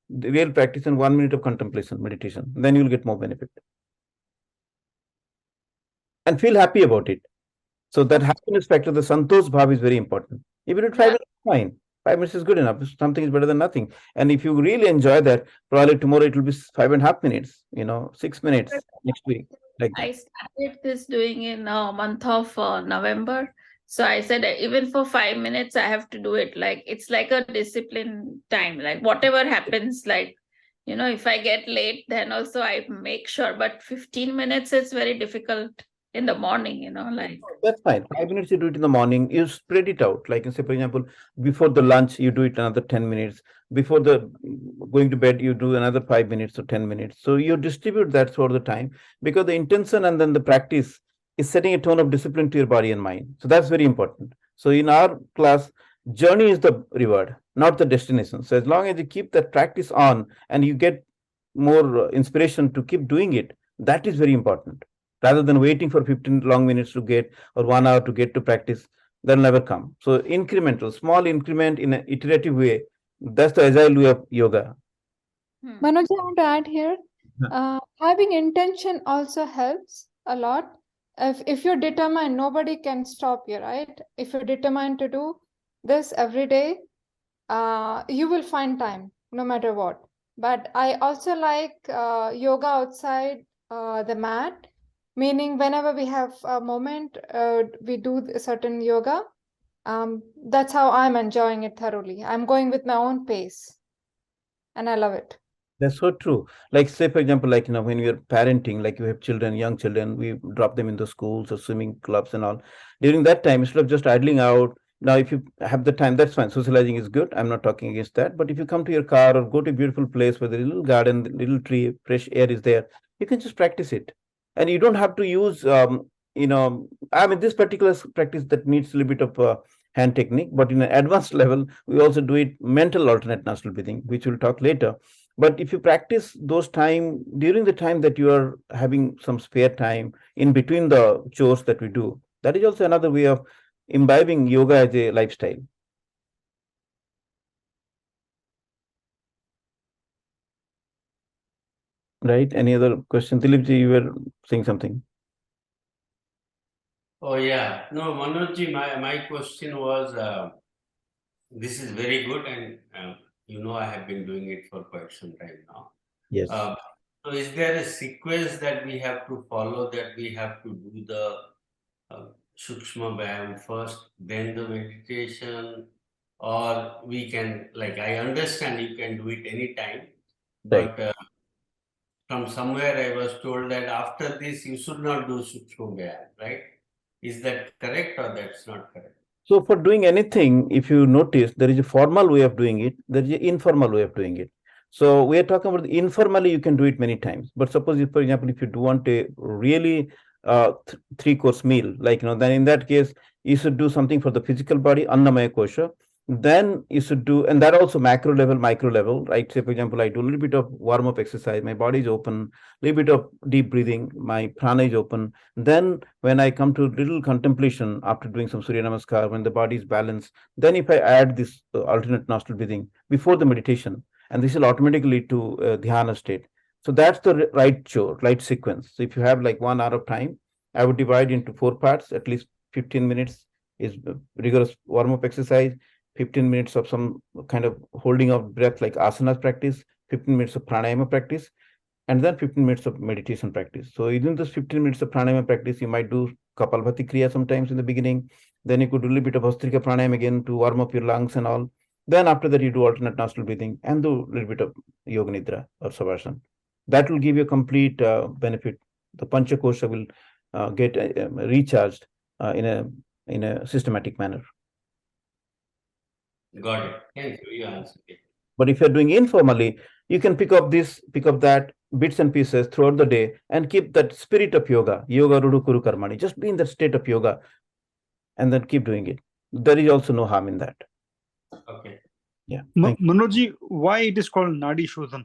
the real practice and 1 minute of contemplation, meditation. Then you'll get more benefit. And feel happy about it. So that happiness factor, the Santosh Bhav is very important. Even at 5 minutes, fine. 5 minutes is good enough. Something is better than nothing. And if you really enjoy that, probably tomorrow it will be 5.5 minutes, 6 minutes next week, like that. I started this doing in month of November. So I said even for 5 minutes I have to do it. Like it's like a discipline time. Like whatever happens, like if I get late, then also I make sure. But 15 minutes is very difficult in the morning. Like That's fine. 5 minutes you do it in the morning. You spread it out. Like say, for example, before the lunch you do it another 10 minutes. Before the going to bed you do another 5 minutes or 10 minutes. So you distribute that throughout the time, because the intention and then the practice is setting a tone of discipline to your body and mind. So that's very important. So in our class, journey is the reward, not the destination. So as long as you keep that practice on and you get more inspiration to keep doing it, that is very important, rather than waiting for 15 long minutes to get or 1 hour to get to practice. That'll never come. So incremental, small increment in an iterative way, that's the agile way of yoga. Manoj, I want to add here, having intention also helps a lot. If you're determined, nobody can stop you, right? If you're determined to do this every day, you will find time no matter what. But I also like yoga outside the mat, meaning whenever we have a moment, we do a certain yoga. That's how I'm enjoying it thoroughly. I'm going with my own pace and I love it. That's so true. Like say, for example, like, when you're parenting, like you have children, young children, we drop them in the schools or swimming clubs and all. During that time, instead of just idling out, now if you have the time, that's fine. Socializing is good. I'm not talking against that. But if you come to your car or go to a beautiful place where there's a little garden, little tree, fresh air is there, you can just practice it. And you don't have to use, this particular practice that needs a little bit of hand technique, but in an advanced level, we also do it mental alternate nostril breathing, which we'll talk later. But if you practice those time during the time that you are having some spare time in between the chores that we do, that is also another way of imbibing yoga as a lifestyle. Right? Any other question? Dilipji, you were saying something. Oh yeah, no, Manojji, my question was, this is very good, and I have been doing it for quite some time now. Yes. So is there a sequence that we have to follow, that we have to do the Sukshma Vyayam first, then the meditation, or we can, like, I understand you can do it anytime, Right. but from somewhere I was told that after this you should not do Sukshma Vyayam, right? Is that correct or that's not correct? So for doing anything, if you notice, there is a formal way of doing it, there is an informal way of doing it. So we are talking about the informally, you can do it many times. But suppose, if, for example, if you do want a really three-course meal, like, then in that case, you should do something for the physical body, Annamaya Kosha. Then you should do, and that also macro level, micro level, right? Say, for example, I do a little bit of warm-up exercise, my body is open, a little bit of deep breathing, my prana is open. Then when I come to little contemplation after doing some Surya Namaskar, when the body is balanced, then if I add this alternate nostril breathing before the meditation, and this will automatically lead to dhyana state. So that's the right sequence. So if you have like 1 hour of time, I would divide into 4 parts. At least 15 minutes is rigorous warm-up exercise, 15 minutes of some kind of holding of breath like asanas practice, 15 minutes of pranayama practice, and then 15 minutes of meditation practice. So within this 15 minutes of pranayama practice, you might do Kapalbhati Kriya sometimes in the beginning. Then you could do a little bit of Bhastrika Pranayama again to warm up your lungs and all. Then after that, you do alternate nostril breathing and do a little bit of Yoga Nidra or Savasana. That will give you a complete benefit. The Pancha Kosha will get recharged in a systematic manner. Got it. Thank you. You answered it. But if you're doing informally, you can pick up this, pick up that, bits and pieces throughout the day, and keep that spirit of yoga, yoga rudu kuru karmani, just be in that state of yoga, and then keep doing it. There is also no harm in that. Okay. Yeah. Manoj, why it is called Nadi Shodhan?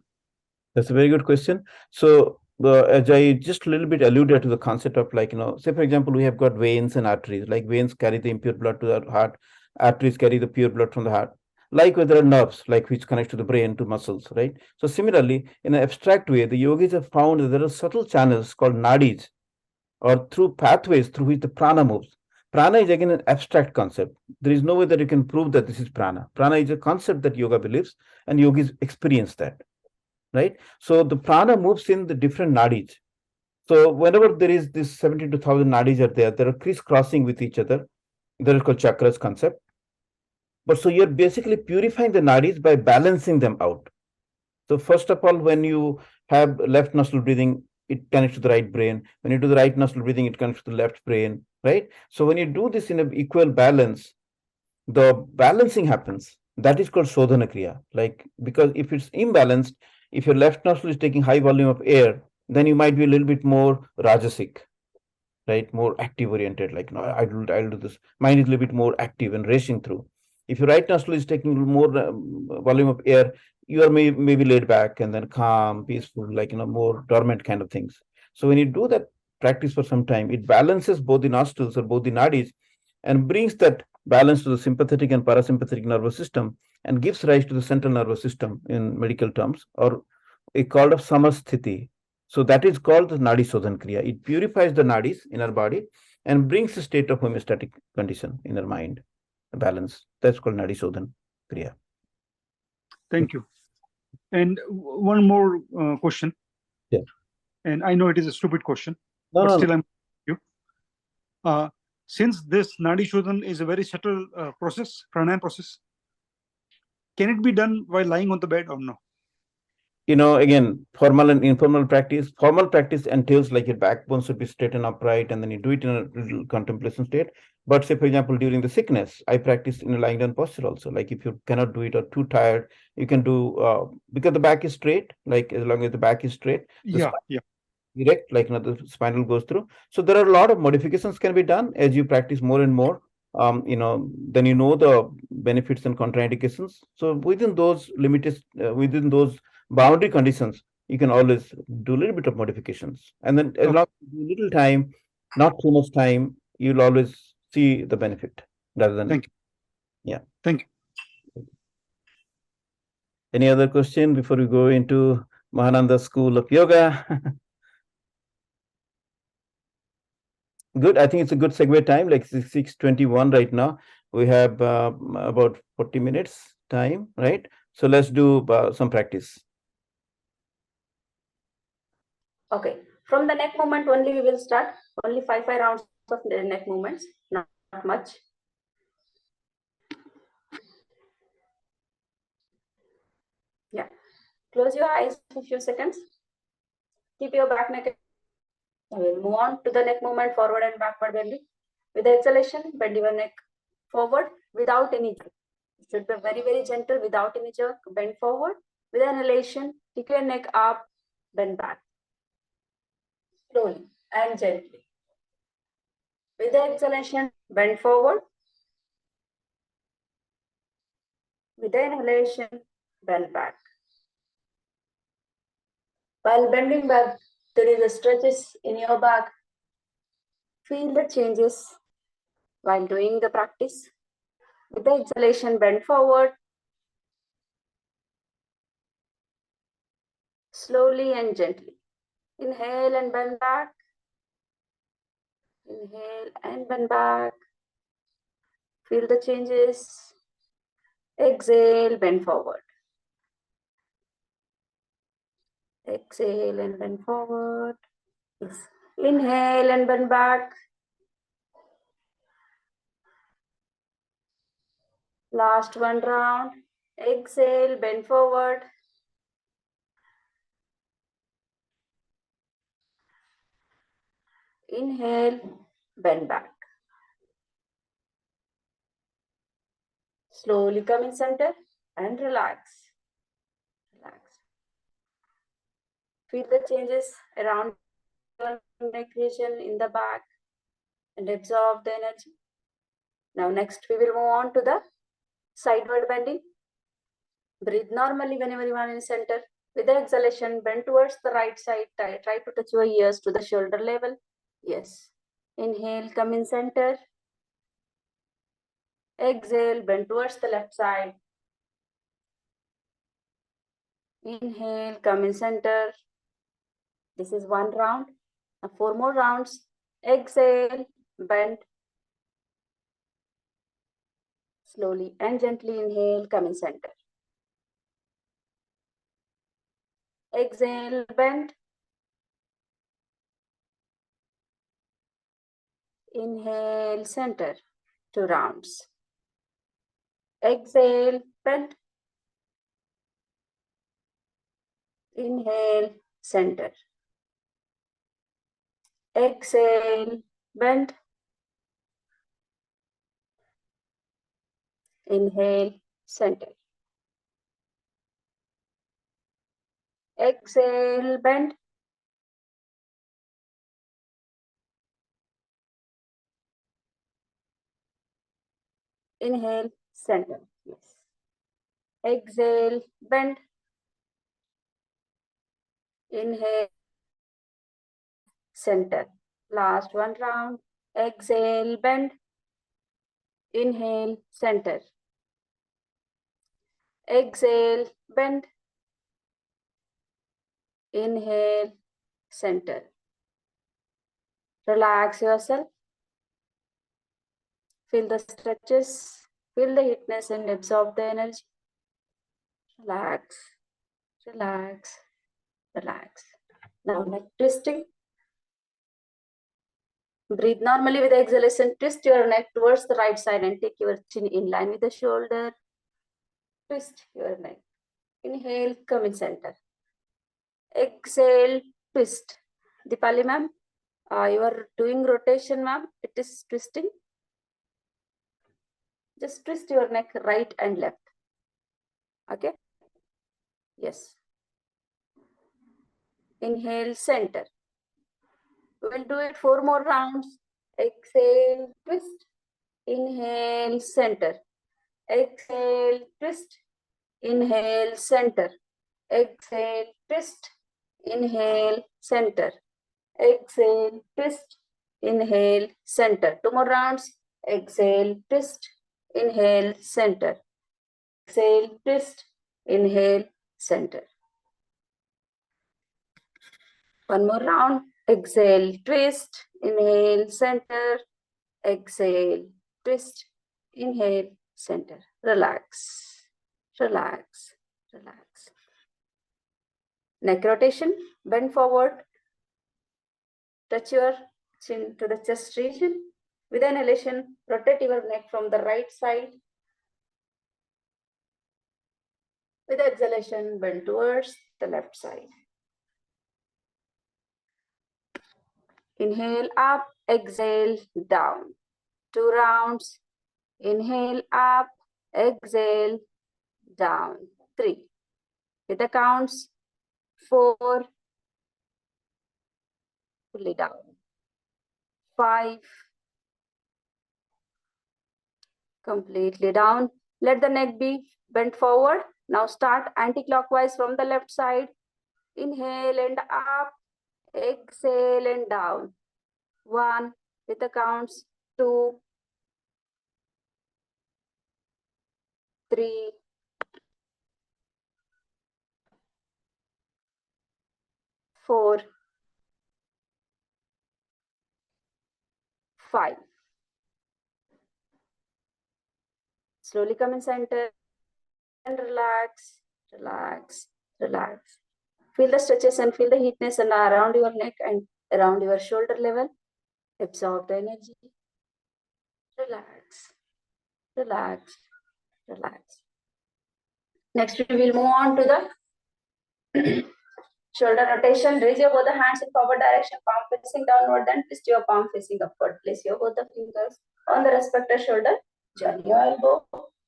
That's a very good question. So as I just a little bit alluded to the concept of, like, say for example, we have got veins and arteries. Like veins carry the impure blood to the heart, arteries carry the pure blood from the heart. Likewise, there are nerves, like, which connect to the brain, to muscles, right? So similarly, in an abstract way, the yogis have found that there are subtle channels called nadis, or through pathways through which the prana moves. Prana is again an abstract concept. There is no way that you can prove that this is prana. Prana is a concept that yoga believes, and yogis experience that, right? So the prana moves in the different nadis. So whenever there is this 72,000 nadis are there, they are crisscrossing with each other. That is called chakras concept. But so you're basically purifying the nadis by balancing them out. So first of all, when you have left nostril breathing, it connects to the right brain. When you do the right nostril breathing, it connects to the left brain, right? So when you do this in an equal balance, the balancing happens. That is called Shodhana Kriya. Like, because if it's imbalanced, if your left nostril is taking high volume of air, then you might be a little bit more rajasic, right? More active oriented, like, I'll do this. Mind is a little bit more active and racing through. If your right nostril is taking more volume of air, you are maybe laid back and then calm, peaceful, like, more dormant kind of things. So when you do that practice for some time, it balances both the nostrils or both the nadis and brings that balance to the sympathetic and parasympathetic nervous system and gives rise to the central nervous system in medical terms, or a called of samasthiti. So that is called the Nadi Shodhan Kriya. It purifies the nadis in our body and brings a state of homeostatic condition in our mind, balance. That's called Nadi Shodhan Kriya. Thank you. And one more question. Yeah. And I know it is a stupid question, No, but no, still no. I'm you. Since this Nadi Shodhan is a very subtle process, pranayama process, can it be done while lying on the bed or no? Again, formal and informal practice. Formal practice entails like your backbone should be straight and upright, and then you do it in a little contemplation state. But say, for example, during the sickness, I practice in a lying down posture also. Like if you cannot do it or too tired, you can do, because the back is straight, like as long as the back is straight, the direct, like, the spinal goes through. So there are a lot of modifications can be done as you practice more and more. Then the benefits and contraindications. So within those limited, within those boundary conditions, you can always do a little bit of modifications. And then as long as you do little time, not too much time, you'll always see the benefit rather than. Thank you. Yeah. Thank you. Any other question before we go into Mahananda School of Yoga? Good. I think it's a good segue time, like 6:21 right now. We have about 40 minutes time, right? So let's do some practice. Okay. From the neck movement only we will start. Only 5 rounds of neck movements, not much. Close your eyes for a few seconds. Keep your back neck. We'll move on to the neck movement, forward and backward bending. With the exhalation, bend your neck forward without any jerk. It should be very, very gentle without any jerk. Bend forward. With the inhalation, kick your neck up, bend back. Slowly and gently. With the exhalation, bend forward. With the inhalation, bend back. While bending back, there is a stretches in your back. Feel the changes while doing the practice. With the exhalation, bend forward. Slowly and gently. Inhale and bend back. Inhale and bend back. Feel the changes. Exhale, bend forward. Exhale and bend forward. Inhale and bend back. Last one round. Exhale, bend forward. Inhale, bend back. Slowly come in center and relax. Relax. Feel the changes around your neck region in the back and absorb the energy. Now next we will move on to the sideward bending. Breathe normally whenever you are in center. With the exhalation, bend towards the right side. Try to touch your ears to the shoulder level. Yes. Inhale, come in center. Exhale, bend towards the left side. Inhale, come in center. This is one round. Now 4 more rounds. Exhale, bend. Slowly and gently inhale, come in center. Exhale, bend. Inhale, center. 2 rounds. Exhale, bend. Inhale, center. Exhale, bend. Inhale, center. Exhale, bend. Inhale, center. Yes. Exhale, bend. Inhale, center. Last one round. Exhale, bend. Inhale, center. Exhale, bend. Inhale, center. Relax yourself. Feel the stretches. Feel the heatness and absorb the energy. Relax, relax, relax. Now neck twisting. Breathe normally with the exhalation. Twist your neck towards the right side and take your chin in line with the shoulder. Twist your neck. Inhale, come in center. Exhale, twist. Dipali ma'am, you are doing rotation ma'am. It is twisting. Just twist your neck right and left. Okay? Yes. Inhale, center. We will do it 4 more rounds. Exhale, twist. Inhale, center. Exhale, twist. Inhale, center. Exhale, twist. Inhale, center. Exhale, twist. Inhale, center. 2 more rounds. Exhale, twist. Inhale, center. Exhale, twist. Inhale, center. 1 more round. Exhale, twist. Inhale, center. Exhale, twist. Inhale, center. Relax. Relax. Relax. Neck rotation. Bend forward. Touch your chin to the chest region. With an inhalation, rotate your neck from the right side. With exhalation, bend towards the left side. Inhale up, exhale down. 2 rounds. Inhale up, exhale down. 3. With the counts. 4. Fully down. 5. Completely down. Let the neck be bent forward. Now start anti-clockwise from the left side. Inhale and up. Exhale and down. 1. With the counts. 2. 3. 4. 5. Slowly come in center and relax, relax, relax. Feel the stretches and feel the heatness and around your neck and around your shoulder level. Absorb the energy. Relax, relax, relax. Next, we will move on to the shoulder rotation. Raise your both the hands in forward direction, palm facing downward, then twist your palm facing upward. Place your both the fingers on the respective shoulder. Join your elbow.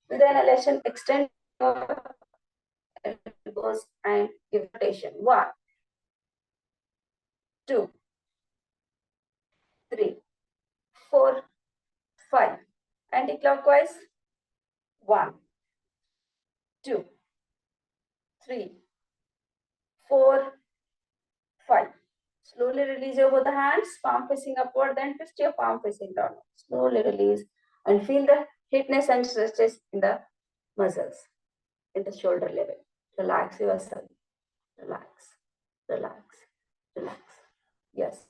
With the inhalation, extend your elbows and give rotation. 1, 2, 3, 4, 5. Anti-clockwise. 1, 2, 3, 4, 5. Slowly release your both the hands, palm facing upward, then twist your palm facing downward. Slowly release and feel the heatness and stretches in the muscles, in the shoulder level. Relax yourself. Relax, relax, relax. Yes.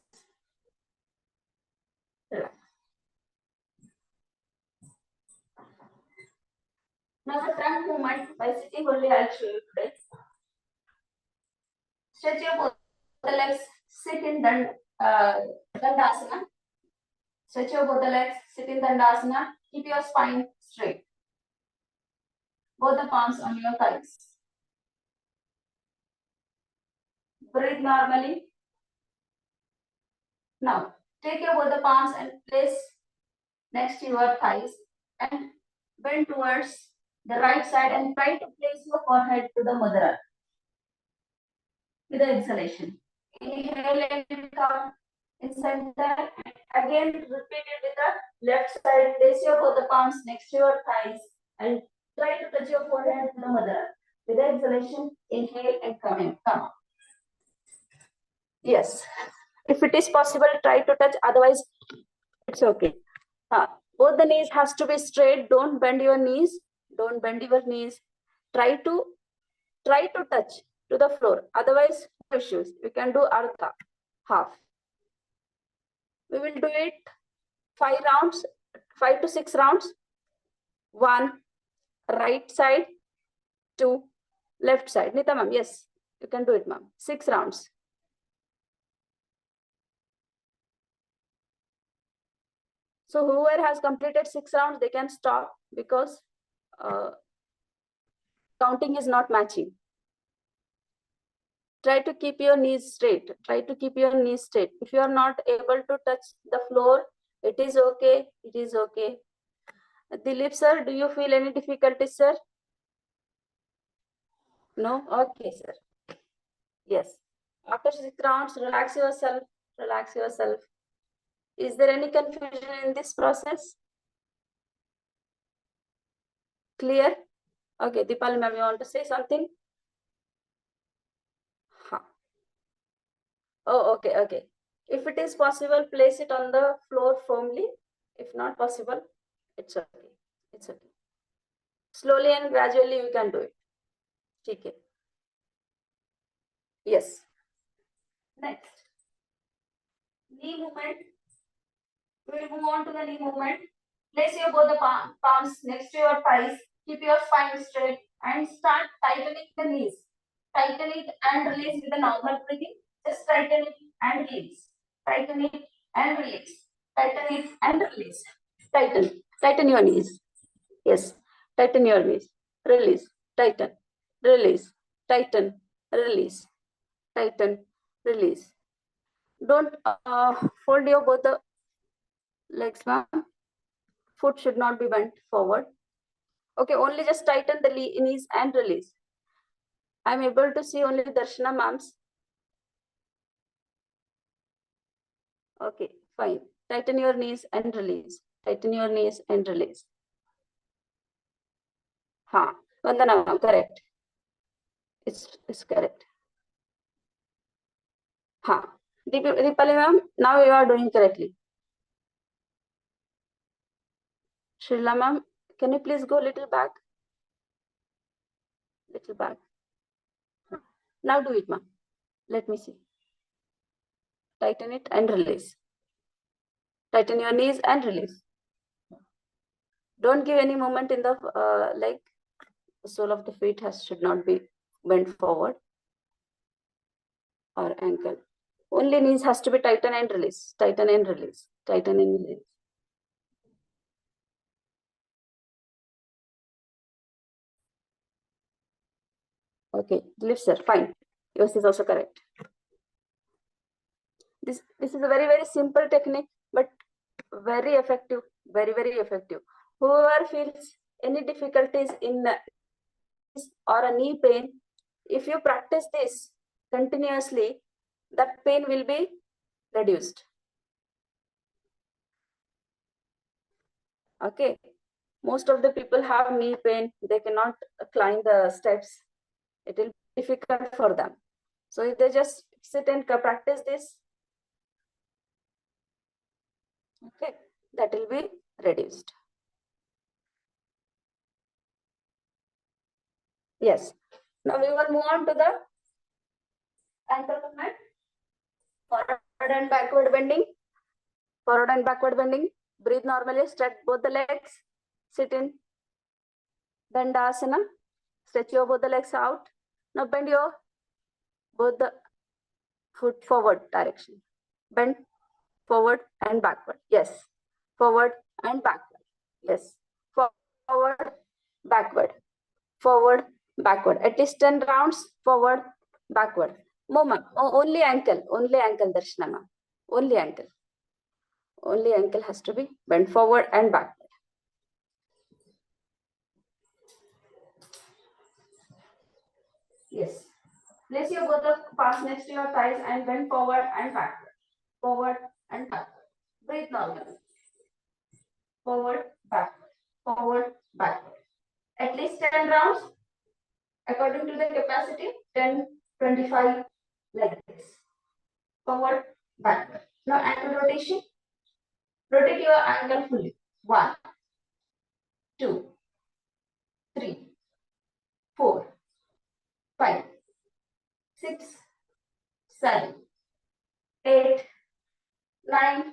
Relax. Now the trunk movement by sitting only I'll show you today. Stretch your both the legs, sit in Dandasana. Stretch your both the legs, sit in Dandasana. Keep your spine straight. Both the palms on your thighs. Breathe normally. Now, take your both the palms and place next to your thighs and bend towards the right side and try to place your forehead to the Mother Earth. With the exhalation. Inhale and come in center. Again, repeat it with the left side. Place your both the palms next to your thighs and try to touch your forehead to the Mother Earth. With the exhalation, inhale and come in. Come on. Yes. If it is possible, try to touch. Otherwise, it's okay. Both the knees has to be straight. Don't bend your knees. Don't bend your knees. Try to touch to the floor. Otherwise, no issues. We can do ardha, half. We will do it 5 rounds, 5 to 6 rounds. 1, right side. 2, left side. Nita ma'am, yes, you can do it, ma'am. 6 rounds. So whoever has completed 6 rounds, they can stop because counting is not matching. Try to keep your knees straight. Try to keep your knees straight. If you are not able to touch the floor, it is okay. It is okay. Dilip sir, do you feel any difficulties, sir? No? Okay, sir. Yes. After 6 rounds, relax yourself. Relax yourself. Is there any confusion in this process? Clear? Okay, Dipal ma'am, you want to say something? Oh, okay, okay. If it is possible, place it on the floor firmly. If not possible, it's okay. It's okay. Slowly and gradually we can do it. Okay. Yes. Next. Knee movement. We will move on to the knee movement. Place your both the palms next to your thighs. Keep your spine straight and start tightening the knees. Tighten it and release with a normal breathing. Just tighten it and release. Tighten it and release. Tighten it and release. Tighten. Tighten your knees. Yes. Tighten your knees. Release. Tighten. Release. Tighten. release, tighten, release. Don't fold your both the legs, ma'am. Foot should not be bent forward. Okay, only just tighten the knees and release. I'm able to see only Darshana ma'am's. Okay, fine. Tighten your knees and release. Tighten your knees and release. Ha, Vandana ma'am, correct. It's correct. Ha, Deepali ma'am, now you are doing correctly. Shrila ma'am, can you please go a little back? Little back. Now do it, ma'am. Let me see. Tighten it and release. Tighten your knees and release. Don't give any movement in the leg. The sole of the feet should not be bent forward or ankle. Only knees has to be tighten and release. Tighten and release. Tighten and release. Okay, lift sir, fine. Yours is also correct. This is a very, very simple technique, but very effective, very, very effective. Whoever feels any difficulties in or a knee pain, if you practice this continuously, that pain will be reduced. Okay, most of the people have knee pain, they cannot climb the steps. It will be difficult for them. So if they just sit and practice this, okay, that will be reduced. Yes. Now we will move on to the ankle movement. Forward and backward bending. Forward and backward bending. Breathe normally. Stretch both the legs. Sit in Dandasana. Stretch your both the legs out. Now bend your both the foot forward direction. Bend forward and backward. Yes. Forward and backward. Yes. Forward, backward. Forward, backward. At least 10 rounds. Forward, backward. Movement. Only ankle, Darshana ma'am. Only ankle. Only ankle has to be bent forward and backward. Yes. Place your both of palms next to your thighs and bend forward and backward. Forward and backward. Breathe normally. Forward, backward. Forward, backward. At least 10 rounds. According to the capacity, 10, 25, like this. Forward, backward. Now ankle rotation. Rotate your ankle fully. 1, 2, 3, 4, 5, 6, 7, 8, 9,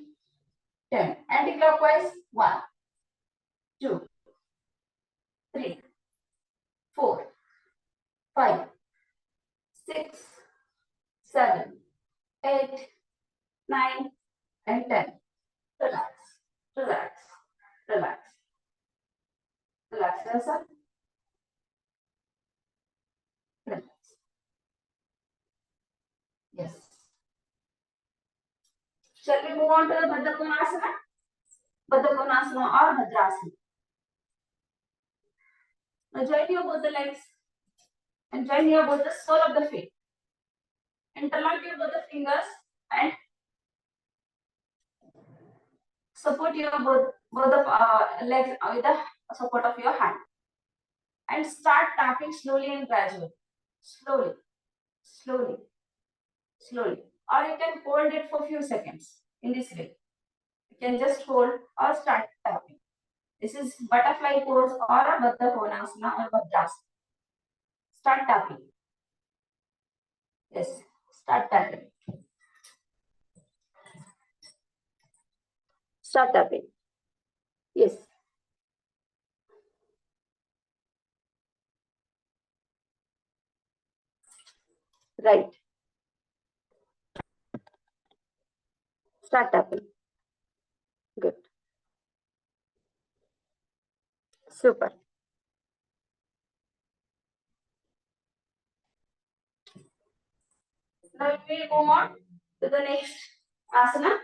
10. Anti-clockwise. 1, 2, 3, 4, 5, 6, 7, 8, 9, and 10. Relax, relax, relax. Relax yourself. Relax. Yes. Shall we move on to the Baddha Konasana? Baddha Konasana or Bhadrasana. Now join your both the legs and join your both the sole of the feet. Interlock your both the fingers and support your both the legs with the support of your hand. And start tapping slowly and gradually. Slowly, slowly, slowly. Or you can hold it for a few seconds in this way. You can just hold or start tapping. This is butterfly pose or a Baddha Konasana or Bhadrasana. Start tapping. Yes, start tapping. Start tapping. Yes. Right. Start tapping. Good. Super. Now we move on to the next asana,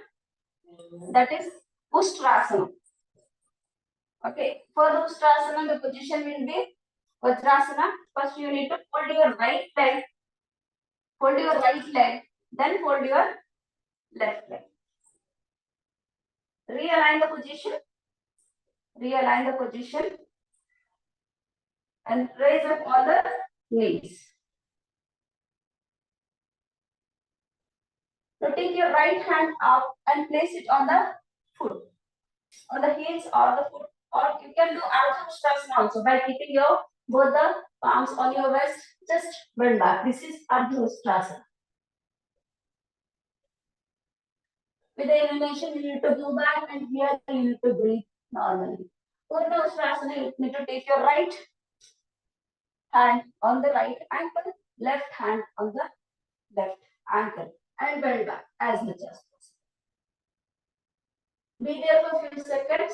that is Ustrasana. Okay, for Ustrasana, the position will be Vajrasana. First, you need to fold your right leg, then fold your left leg. Realign the position, and raise up all the knees. Now take your right hand up and place it on the foot, on the heels or the foot, or you can do Ardha Ustrasana also by keeping your both the palms on your waist. Just bend back. This is Ardha Ustrasana. With the inhalation, you need to go back, and here you need to breathe normally. Purna Ustrasana, you need to take your right hand on the right ankle, left hand on the left ankle, and bend back as much as possible. Be there for a few seconds.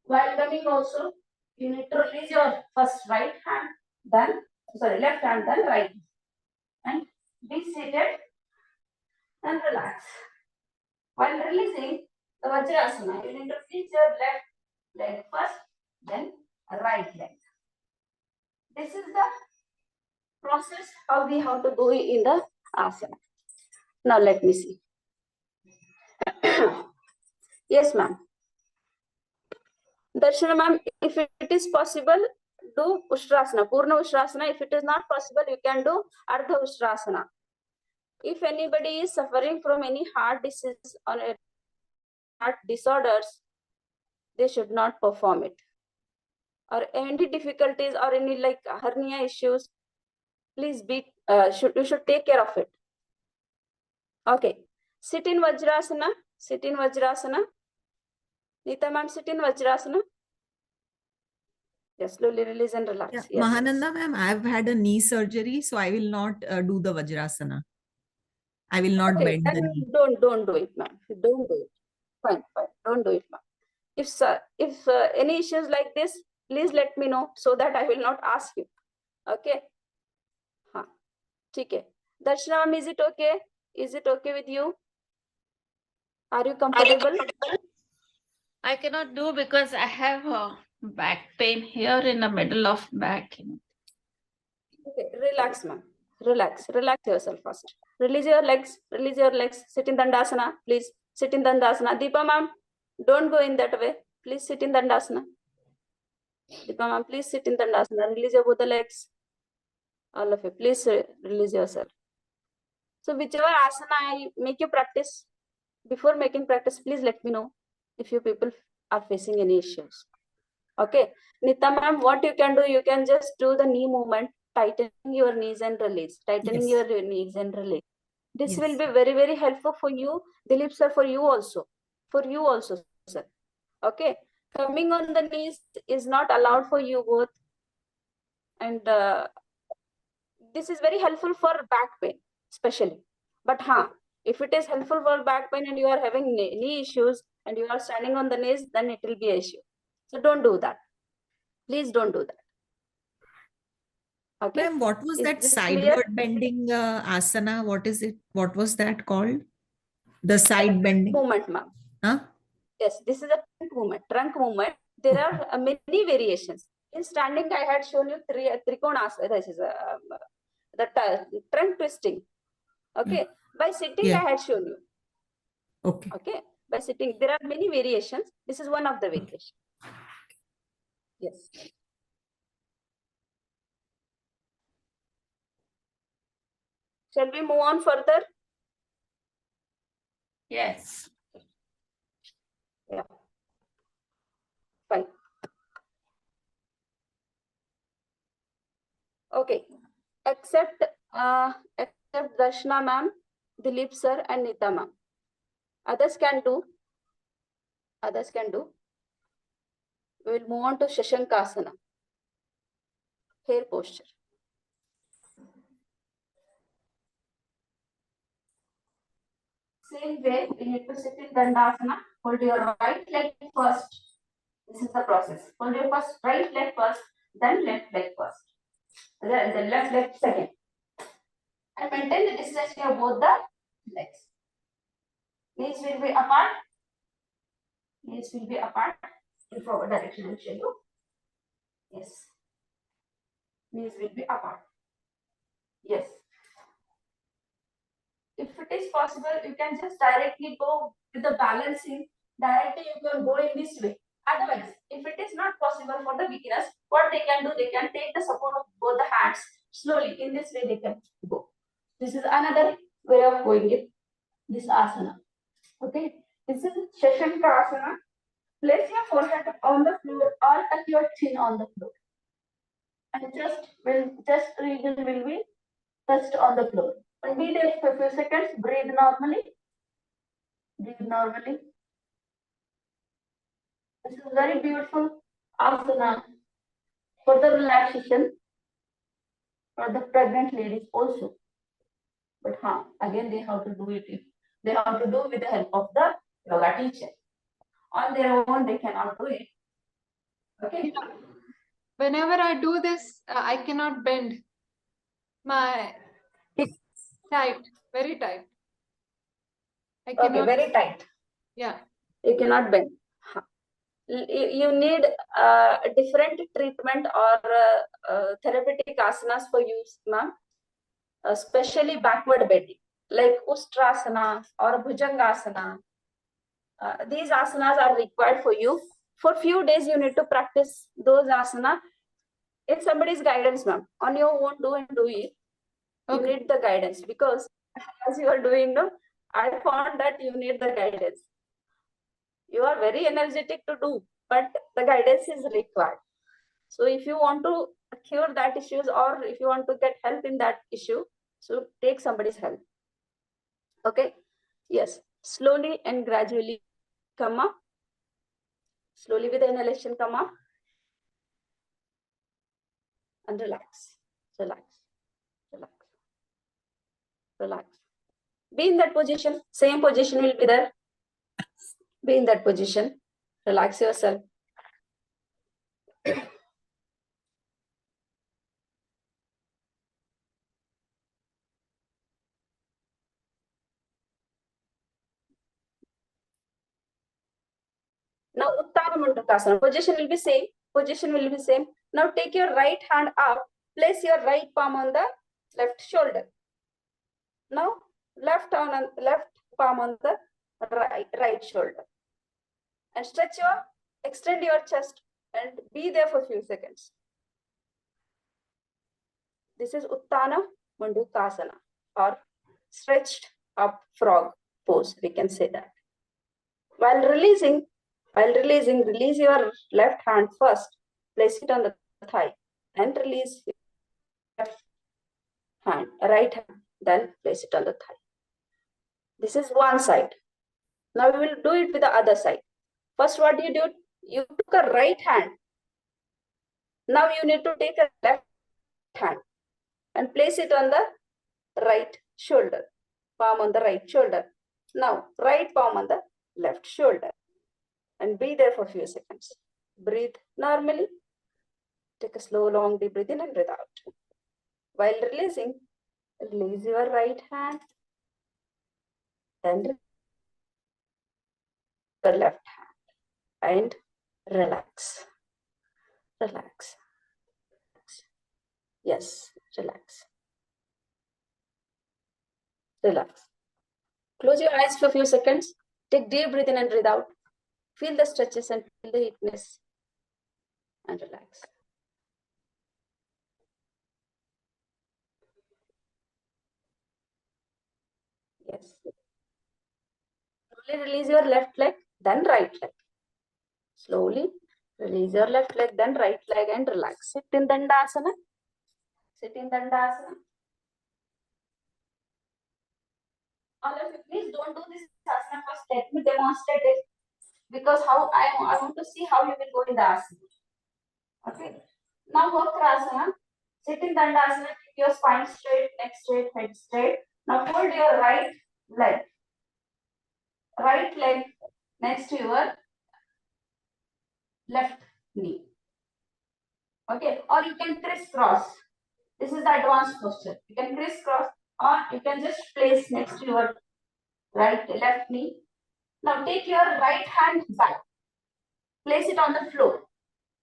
While coming also, you need to release your first right hand, then left hand, then right, and be seated and relax. While releasing the Vajrasana, you need to release your left leg first, then right leg. This is the process how we have to do it in the asana. Now let me see. Yes, ma'am. Darshana ma'am, if it is possible, do Ustrasana, Purna Ustrasana. If it is not possible, you can do Ardha Ustrasana. If anybody is suffering from any heart disease or heart disorders, they should not perform it. Or any difficulties or any like hernia issues, please you should take care of it. Okay. Sit in Vajrasana. Neeta ma'am, sit in Vajrasana. Yes, slowly release and relax. Yeah. Yes. Mahananda ma'am, I've had a knee surgery, so I will not do the Vajrasana. I will not bend the knee. Don't do it, ma'am. Don't do it. Fine. Don't do it, ma'am. If any issues like this, please let me know so that I will not ask you. Okay. Okay. Darshana ma'am, is it okay? Is it okay with you? Are you comfortable? I cannot do because I have back pain here in the middle of back. Okay, relax, ma'am. Relax yourself first. Release your legs. Sit in Dandasana. Please sit in Dandasana. Deepa ma'am, don't go in that way. Please sit in Dandasana. Deepa ma'am, please sit in Dandasana. Release your both the legs. All of you, please release yourself. So whichever asana I make you practice, before making practice, please let me know if you people are facing any issues. Okay. Nita ma'am, what you can do, you can just do the knee movement, tightening your knees and release. Your knees and release. This will be very, very helpful for you, Dilip sir, for you also, sir. Okay. Coming on the knees is not allowed for you both. And this is very helpful for back pain, especially. But if it is helpful for back pain and you are having knee issues and you are standing on the knees, then it will be an issue. So don't do that. Please don't do that. Okay. Ma'am, what was that sideward bending asana? What is it? What was that called? The side bending movement, ma'am. Huh? Yes, this is a trunk movement. There are many variations. In standing, I had shown you trikona asana. This is the trunk twisting. Okay. By sitting, I had shown you. Okay. Okay. By sitting, there are many variations. This is one of the variations. Yes. Shall we move on further? Yes. Yeah. Fine. Okay. Except Darshana ma'am, Dilip sir, and Nita ma'am. Others can do. We will move on to Shashankasana. Hair posture. Same way, we need to sit in Dandasana. Hold your right leg first. This is the process. Hold your right leg first, then left leg first. The left leg second. maintain the distance of both the legs. Knees will be apart. Knees will be apart in forward direction. I will show you. Yes. Knees will be apart. Yes. If it is possible, you can just directly go with the balancing. Directly you can go in this way. Otherwise, if it is not possible for the beginners, what they can do, they can take the support of both the hands. Slowly, in this way they can go. This is another way of going in this asana. Okay, this is Shashanka asana. Place your forehead on the floor or at your chin on the floor. And just region will be touched on the floor. And be there for a few seconds. Breathe normally. Breathe normally. This is very beautiful asana for the relaxation for the pregnant ladies also. But again they have to do it. They have to do with the help of the yoga teacher. On their own, they cannot do it. Okay. Whenever I do this, I cannot bend. My tight, very tight. I cannot. Okay, very tight. Yeah. You cannot bend. You need a different treatment or therapeutic asanas for you, ma'am. Especially backward bending, like Ustrasana or Bhujangasana. These asanas are required for you. For few days, you need to practice those asana in somebody's guidance, ma'am. On your own, do it. Okay. You need the guidance because as you are doing, no, I found that you need the guidance. You are very energetic to do, but the guidance is required. So if you want to cure that issues or if you want to get help in that issue, so take somebody's help. Okay. Yes. Slowly and gradually come up. Slowly with the inhalation come up. And relax. Relax. Relax. Relax. Be in that position. Same position will be there. Be in that position. Relax yourself. Now Uttana Mandukasana. Position will be same. Position will be same. Now take your right hand up. Place your right palm on the left shoulder. Now left palm on the right shoulder. And extend your chest and be there for a few seconds. This is Uttana Mandukasana or stretched up frog pose. We can say that. While releasing, release your left hand first. Place it on the thigh and release your left hand, right hand. Then place it on the thigh. This is one side. Now we will do it with the other side. First, what you do? You took a right hand. Now you need to take a left hand and place it on the right shoulder. Palm on the right shoulder. Now, right palm on the left shoulder. And be there for a few seconds. Breathe normally. Take a slow, long, deep breath in and breathe out. While releasing, release your right hand. Then your left hand. And relax. Relax. Yes, relax. Relax. Close your eyes for a few seconds. Take deep breath in and breathe out. Feel the stretches and feel the heatness. And relax. Yes. Slowly release your left leg, then right leg. Slowly release your left leg, then right leg and relax. Sit in Dandasana. Sit in Dandasana. All of you, please don't do this asana first. Let me demonstrate it. Because how I want to see how you will go in the asana. Okay. Now Vakrasana. Sit in Dandasana. Keep your spine straight, neck straight, head straight. Now hold your right leg. Right leg next to your left knee. Okay. Or you can crisscross. This is the advanced posture. You can crisscross. or you can just place next to your left knee. Now take your right hand back, place it on the floor.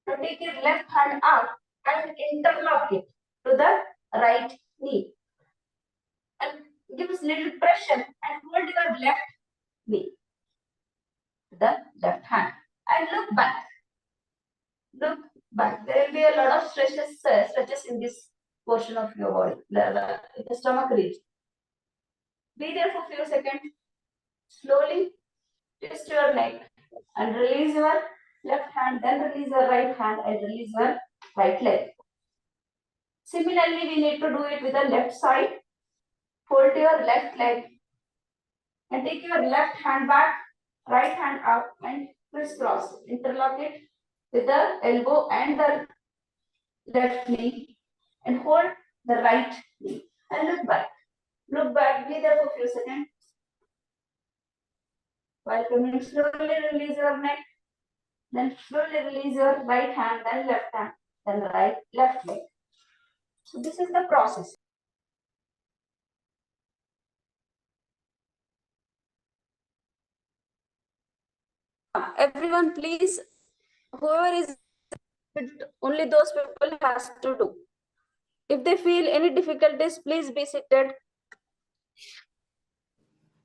Now take your left hand out and interlock it to the right knee. And give us little pressure and hold your left knee to the left hand. And look back. Look back. There will be a lot of stretches in this portion of your body, the stomach region. Be there for a few seconds. Slowly twist your neck and release your left hand, then release your right hand and release your right leg. Similarly, we need to do it with the left side. Hold your left leg and take your left hand back, right hand up and crisscross. Interlock it with the elbow and the left knee and hold the right knee and look back. Look back, be there for a few seconds. While coming, slowly release your neck, then slowly release your right hand, then left hand, then left leg. So this is the process. Everyone, please, whoever is, only those people has to do. If they feel any difficulties, please be seated.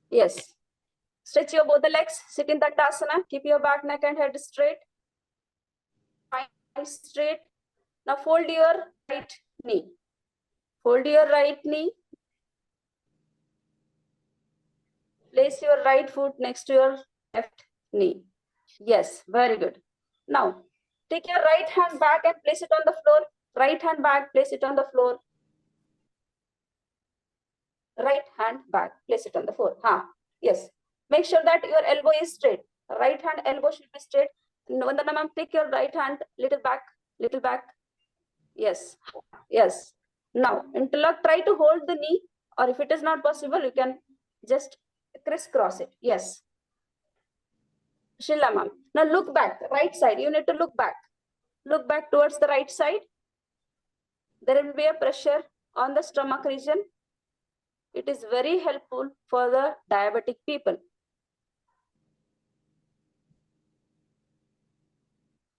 Yes. Stretch your both the legs, sit in Dandasana, keep your back, neck and head straight. Spine straight. Now fold your right knee. Fold your right knee. Place your right foot next to your left knee. Yes, very good. Now, take your right hand back and place it on the floor. Right hand back, place it on the floor. Right hand back, place it on the floor. Yes. Make sure that your elbow is straight. Right hand elbow should be straight. Vandana ma'am, take your right hand little back, little back. Yes. Yes. Now, interlock, try to hold the knee, or if it is not possible, you can just crisscross it. Yes. Shilla ma'am. Now look back, right side. You need to look back. Look back towards the right side. There will be a pressure on the stomach region. It is very helpful for the diabetic people.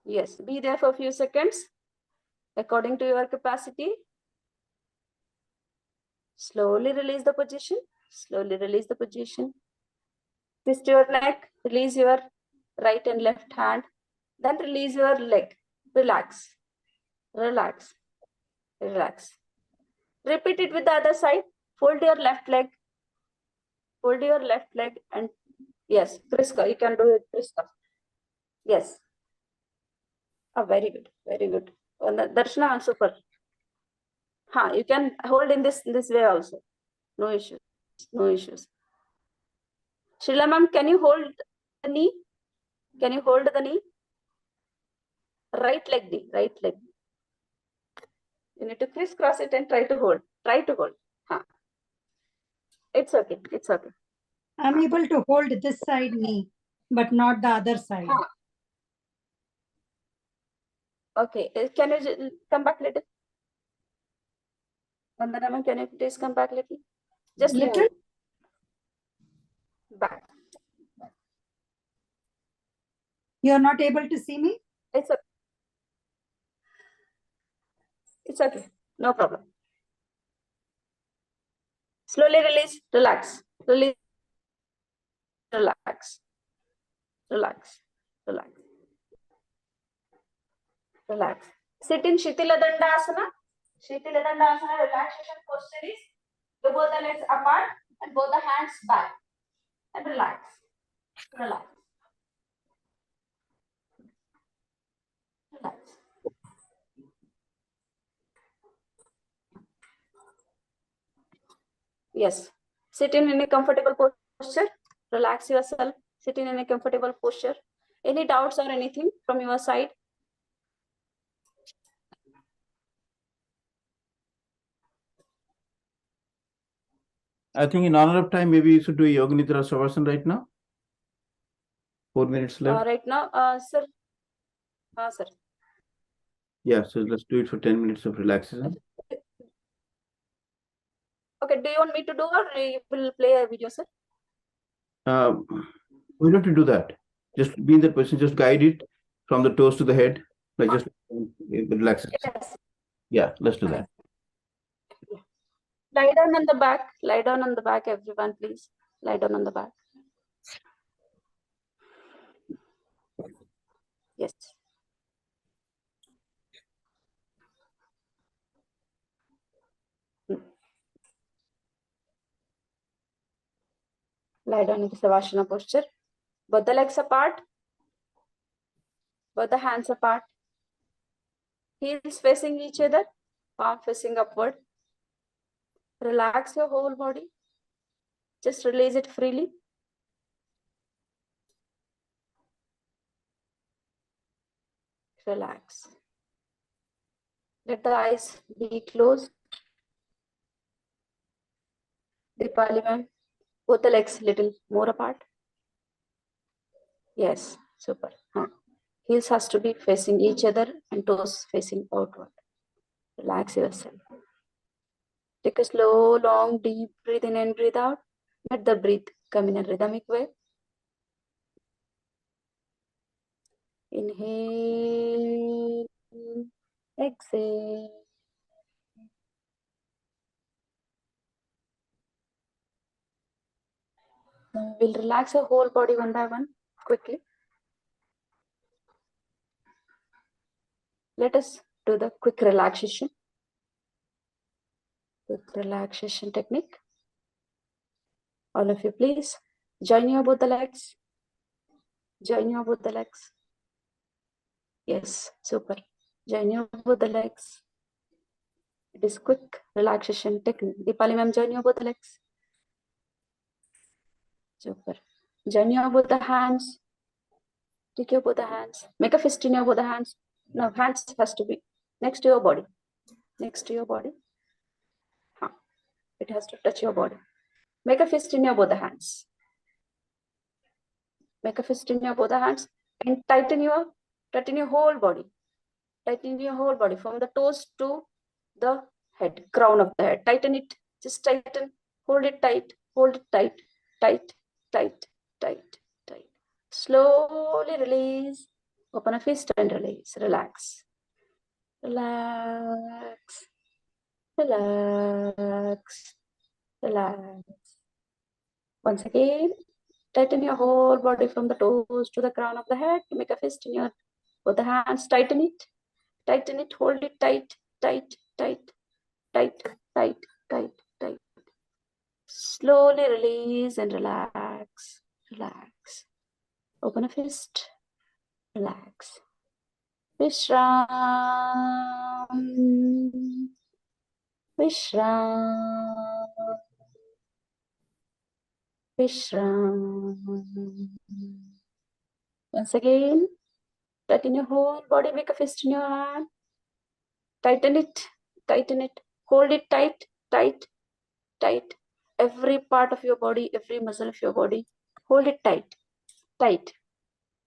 Yes, be there for a few seconds according to your capacity. Slowly release the position. Slowly release the position. Twist your neck. Release your right and left hand. Then release your leg. Relax. Relax. Relax. Repeat it with the other side. Fold your left leg. Fold your left leg and yes, crisscross. You can do it crisscross. Yes. Very good. Very good. Darshana, super. You can hold in this way also. No issues. No issues. Shrila ma'am, can you hold the knee? Can you hold the knee? Right leg knee. Right leg. You need to crisscross it and try to hold. Try to hold. It's okay. It's okay. I'm able to hold this side knee, but not the other side. Okay. Can you come back a little? Vandana ma'am, can you please come back a little? Just little. Back. You're not able to see me? It's okay. It's okay. No problem. Slowly release. Relax. Release. Relax. Relax. Relax. Relax. Sit in Shitila Dandasana. Shitila Dandasana relaxation posture is to both the legs apart and both the hands back. And relax. Relax. Relax. Yes. Sit in a comfortable posture. Relax yourself. Sit in a comfortable posture. Any doubts or anything from your side? I think in honor of time, maybe you should do a Yoga Nidra Savasana right now. 4 minutes left. Right now, sir. Sir. Yeah, so let's do it for 10 minutes of relaxation. Okay, do you want me to do or you will play a video, sir? We don't have to do that. Just be in that position, just guide it from the toes to the head. Like just relax it. Yes. Yeah, let's do that. Lie down on the back. Lie down on the back, everyone, please. Lie down on the back. Yes. Lie down in the Savasana posture. Both the legs apart. Both the hands apart. Heels facing each other. Palm facing upward. Relax your whole body. Just release it freely. Relax. Let the eyes be closed. Dipali ma'am. Both the legs little more apart. Yes, super. Heels has to be facing each other and toes facing outward. Relax yourself. Take a slow, long, deep breathe in and breathe out. Let the breath come in a rhythmic way. Inhale, exhale. Now we'll relax your whole body one by one, quickly. Let us do the quick relaxation. Quick relaxation technique. All of you, please join your both the legs. Join your both the legs. Yes, super. Join your both the legs. It is quick relaxation technique. Dipali ma'am, join your both the legs. Super. Join your both the hands. Take your both the hands. Make a fist in your both the hands. No, hands has to be next to your body. Next to your body. It has to touch your body. Make a fist in your both the hands. Make a fist in your both the hands and tighten your whole body. Tighten your whole body from the toes to the head, crown of the head. Tighten it. Just tighten. Hold it tight. Hold it tight. Tight, tight, tight, tight. Slowly release. Open a fist and release. Relax. Relax. Relax. Relax. Once again, tighten your whole body from the toes to the crown of the head. Make a fist in your both the hands. Tighten it. Tighten it. Hold it tight. Tight. Tight. Tight. Tight. Tight. Tight. Slowly release and relax. Relax. Open a fist. Relax. Vishram. Vishram. Vishram. Once again, tighten your whole body. Make a fist in your hand. Tighten it. Tighten it. Hold it tight. Tight. Tight. Every part of your body, every muscle of your body. Hold it tight. Tight.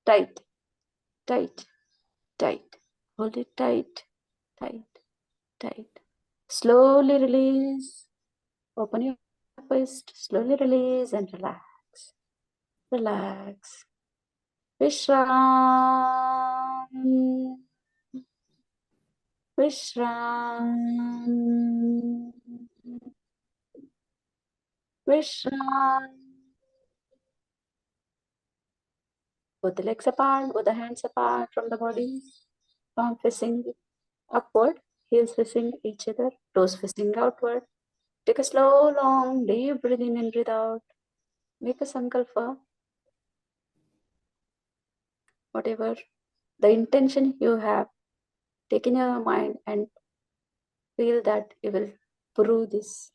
Tight. Tight. Tight. Hold it tight. Tight. Tight. Slowly release. Open your fist. Slowly release and relax. Relax. Vishram. Vishram. Vishram. Both the legs apart, both the hands apart from the body. Palm facing upward, heels facing each other, toes facing outward. Take a slow, long, deep breath in and breathe out. Make a sankalpa. Whatever the intention you have, take in your mind and feel that you will brew this.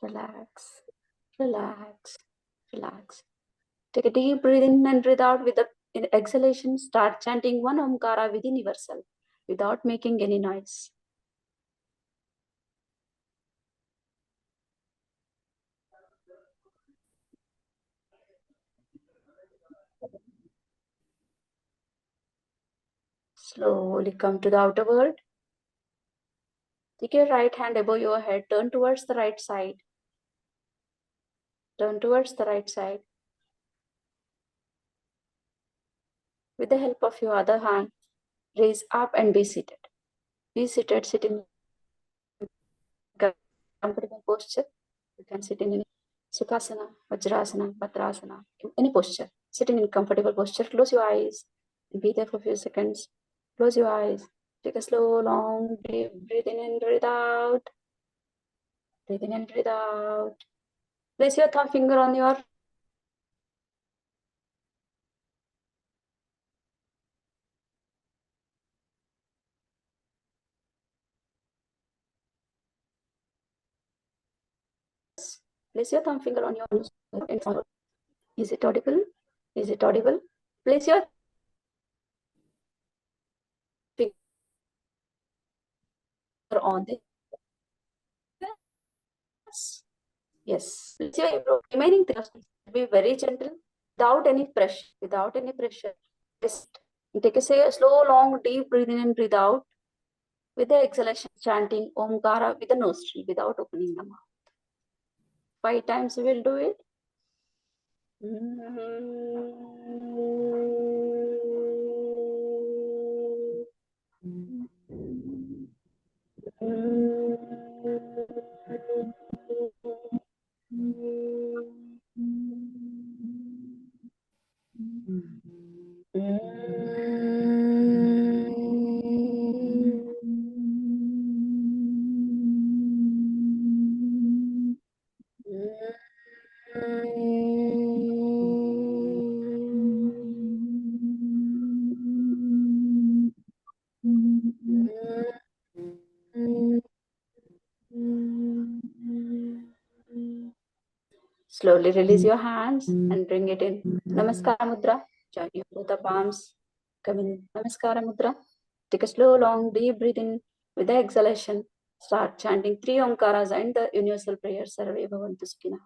Relax, relax, relax. Take a deep breath in and breathe out. With the exhalation, start chanting one Omkara within yourself without making any noise. Slowly come to the outer world. Take your right hand above your head, turn towards the right side. Turn towards the right side. With the help of your other hand, raise up and be seated. Be seated, sit in comfortable posture. You can sit in any Sukhasana, Vajrasana, Bhadrasana, in any posture. Sitting in comfortable posture, close your eyes and be there for a few seconds. Close your eyes. Take a slow, long, deep breathe in and breathe out. Breathe in and breathe out. Place your thumb finger on your place your thumb finger on your nose and forward. Is it audible? Is it audible? Place your finger on the yes. Place your remaining thrust. Be very gentle, without any pressure. Without any pressure. Just take a slow, long, deep breathe in and breathe out. With the exhalation, chanting Omkara with the nostril without opening the mouth. 5 times we will do it. Slowly release your hands and bring it in. Namaskara Mudra. Join your both the palms. Come in Namaskara Mudra. Take a slow, long, deep breath in with the exhalation. Start chanting 3 Omkaras and the universal prayer Sarve Bhavantu Sukhina.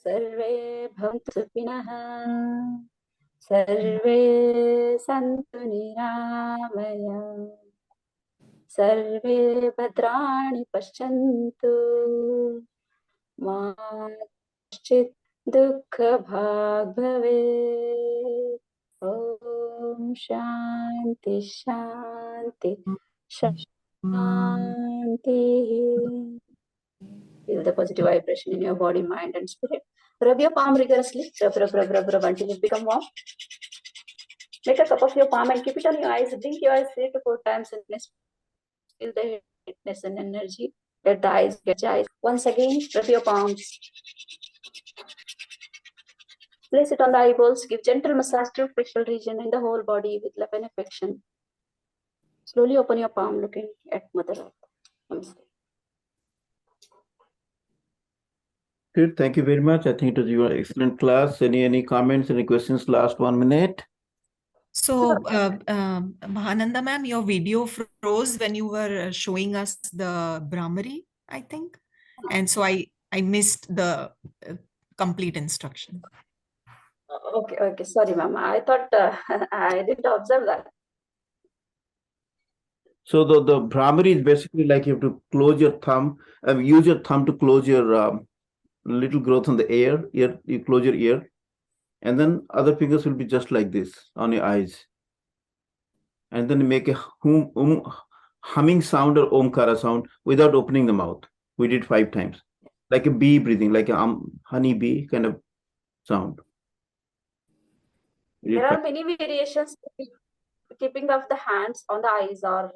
सर्वे भवन्तु सुखिनः सर्वे सन्तु निरामयाः सर्वे भद्राणि पश्यन्तु मा कश्चित् दुःखभाग् भवेत् ॐ शान्ति शान्ति शान्तिः. Feel the positive vibration in your body, mind, and spirit. Rub your palm rigorously. Rub until it becomes warm. Make a cup of your palm and keep it on your eyes. Blink your eyes 3 to 4 times and feel the heatness and energy. Let the eyes get eyes. Once again, rub your palms. Place it on the eyeballs. Give gentle massage to facial region and the whole body with love and affection. Slowly open your palm, looking at Mother Earth. Namaste. Good. Thank you very much. I think it was your excellent class. Any comments, any questions? Last 1 minute. So, Mahananda ma'am, your video froze when you were showing us the Brahmari, I think. And so I missed the complete instruction. Okay. Sorry, Mama. I thought I didn't observe that. So the Brahmari is basically like you have to close your thumb, use your thumb to close your little growth on the ear. You close your ear, and then other fingers will be just like this on your eyes. And then you make a humming sound or Omkara sound without opening the mouth. We did 5 times. Like a bee breathing, like a honey bee kind of sound. There are many variations, keeping of the hands on the eyes or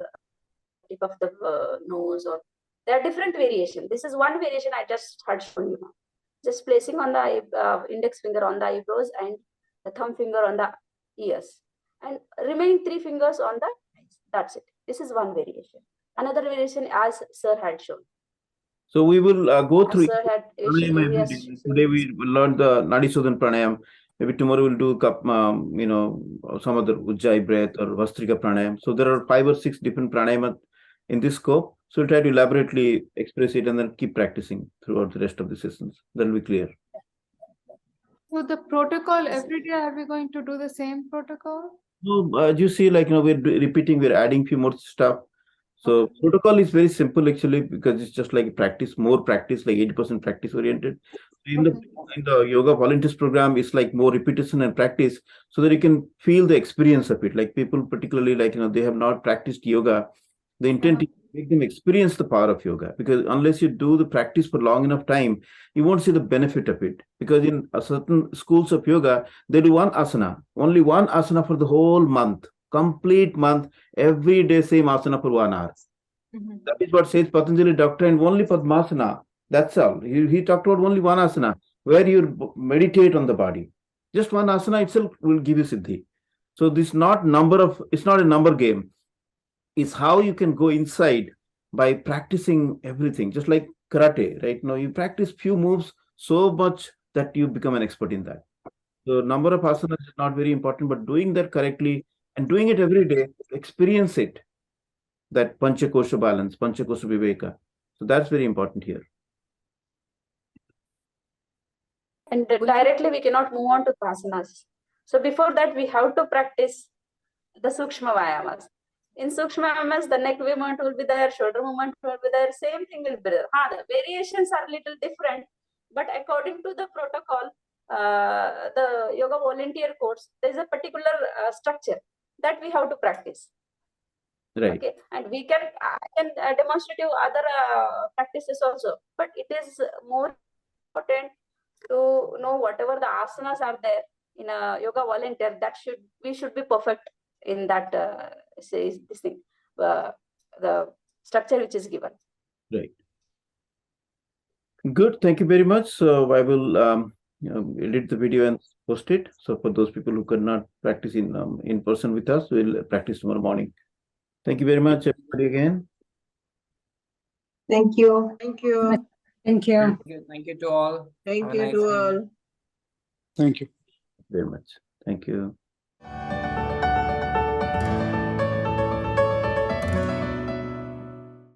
tip of the nose, or there are different variations. This is one variation I just had shown you now. Just placing on the index finger on the eyebrows and the thumb finger on the ears, and remaining 3 fingers on the eyes. That's it. This is one variation. Another variation as Sir had shown. So we will go through Sir had pranayama every day. Today we learned the Nadi Shodhan pranayam. Maybe tomorrow we'll do some other Ujjayi breath or Vastrika pranayam. So there are 5 or 6 different pranayama in this scope. So we'll try to elaborately express it and then keep practicing throughout the rest of the sessions. That will be clear. So the protocol every day, are we going to do the same protocol? So as you see, we're repeating, we're adding few more stuff. So protocol is very simple actually, because it's just like practice, more practice, like 80% practice oriented. In the yoga volunteers program, it's like more repetition and practice, so that you can feel the experience of it. Like people, particularly they have not practiced yoga. The intent is to make them experience the power of yoga, because unless you do the practice for long enough time, you won't see the benefit of it. Because in certain schools of yoga, they do one asana, only one asana for the whole month, complete month, every day same asana for 1 hour. That is what says Patanjali doctrine, only Padmasana. That's all. He talked about only one asana, where you meditate on the body. Just one asana itself will give you siddhi. So this it's not a number game. It's how you can go inside by practicing everything, just like karate, right? Now you practice few moves so much that you become an expert in that. So number of asanas is not very important, but doing that correctly and doing it every day, experience it. That Panchakosha balance, Panchakosha Viveka. So that's very important here. And directly we cannot move on to asanas. So before that, we have to practice the Sukshma Vayamas. In Sukshma Vayamas, the neck movement will be there, shoulder movement will be there, same thing will be there. The variations are a little different, but according to the protocol, the yoga volunteer course, there is a particular structure that we have to practice. Right. Okay, and I can demonstrate you other practices also, but it is more important to know whatever the asanas are there in a yoga volunteer, that we should be perfect in that the structure which is given. Right. Good. Thank you very much. So I will edit the video and post it. So for those people who could not practice in person with us, we'll practice tomorrow morning. Thank you very much, everybody, again. Thank you. Thank you. Thank you. Thank you to all. Thank Have a you nice to day. all. Thank you Very much. Thank you.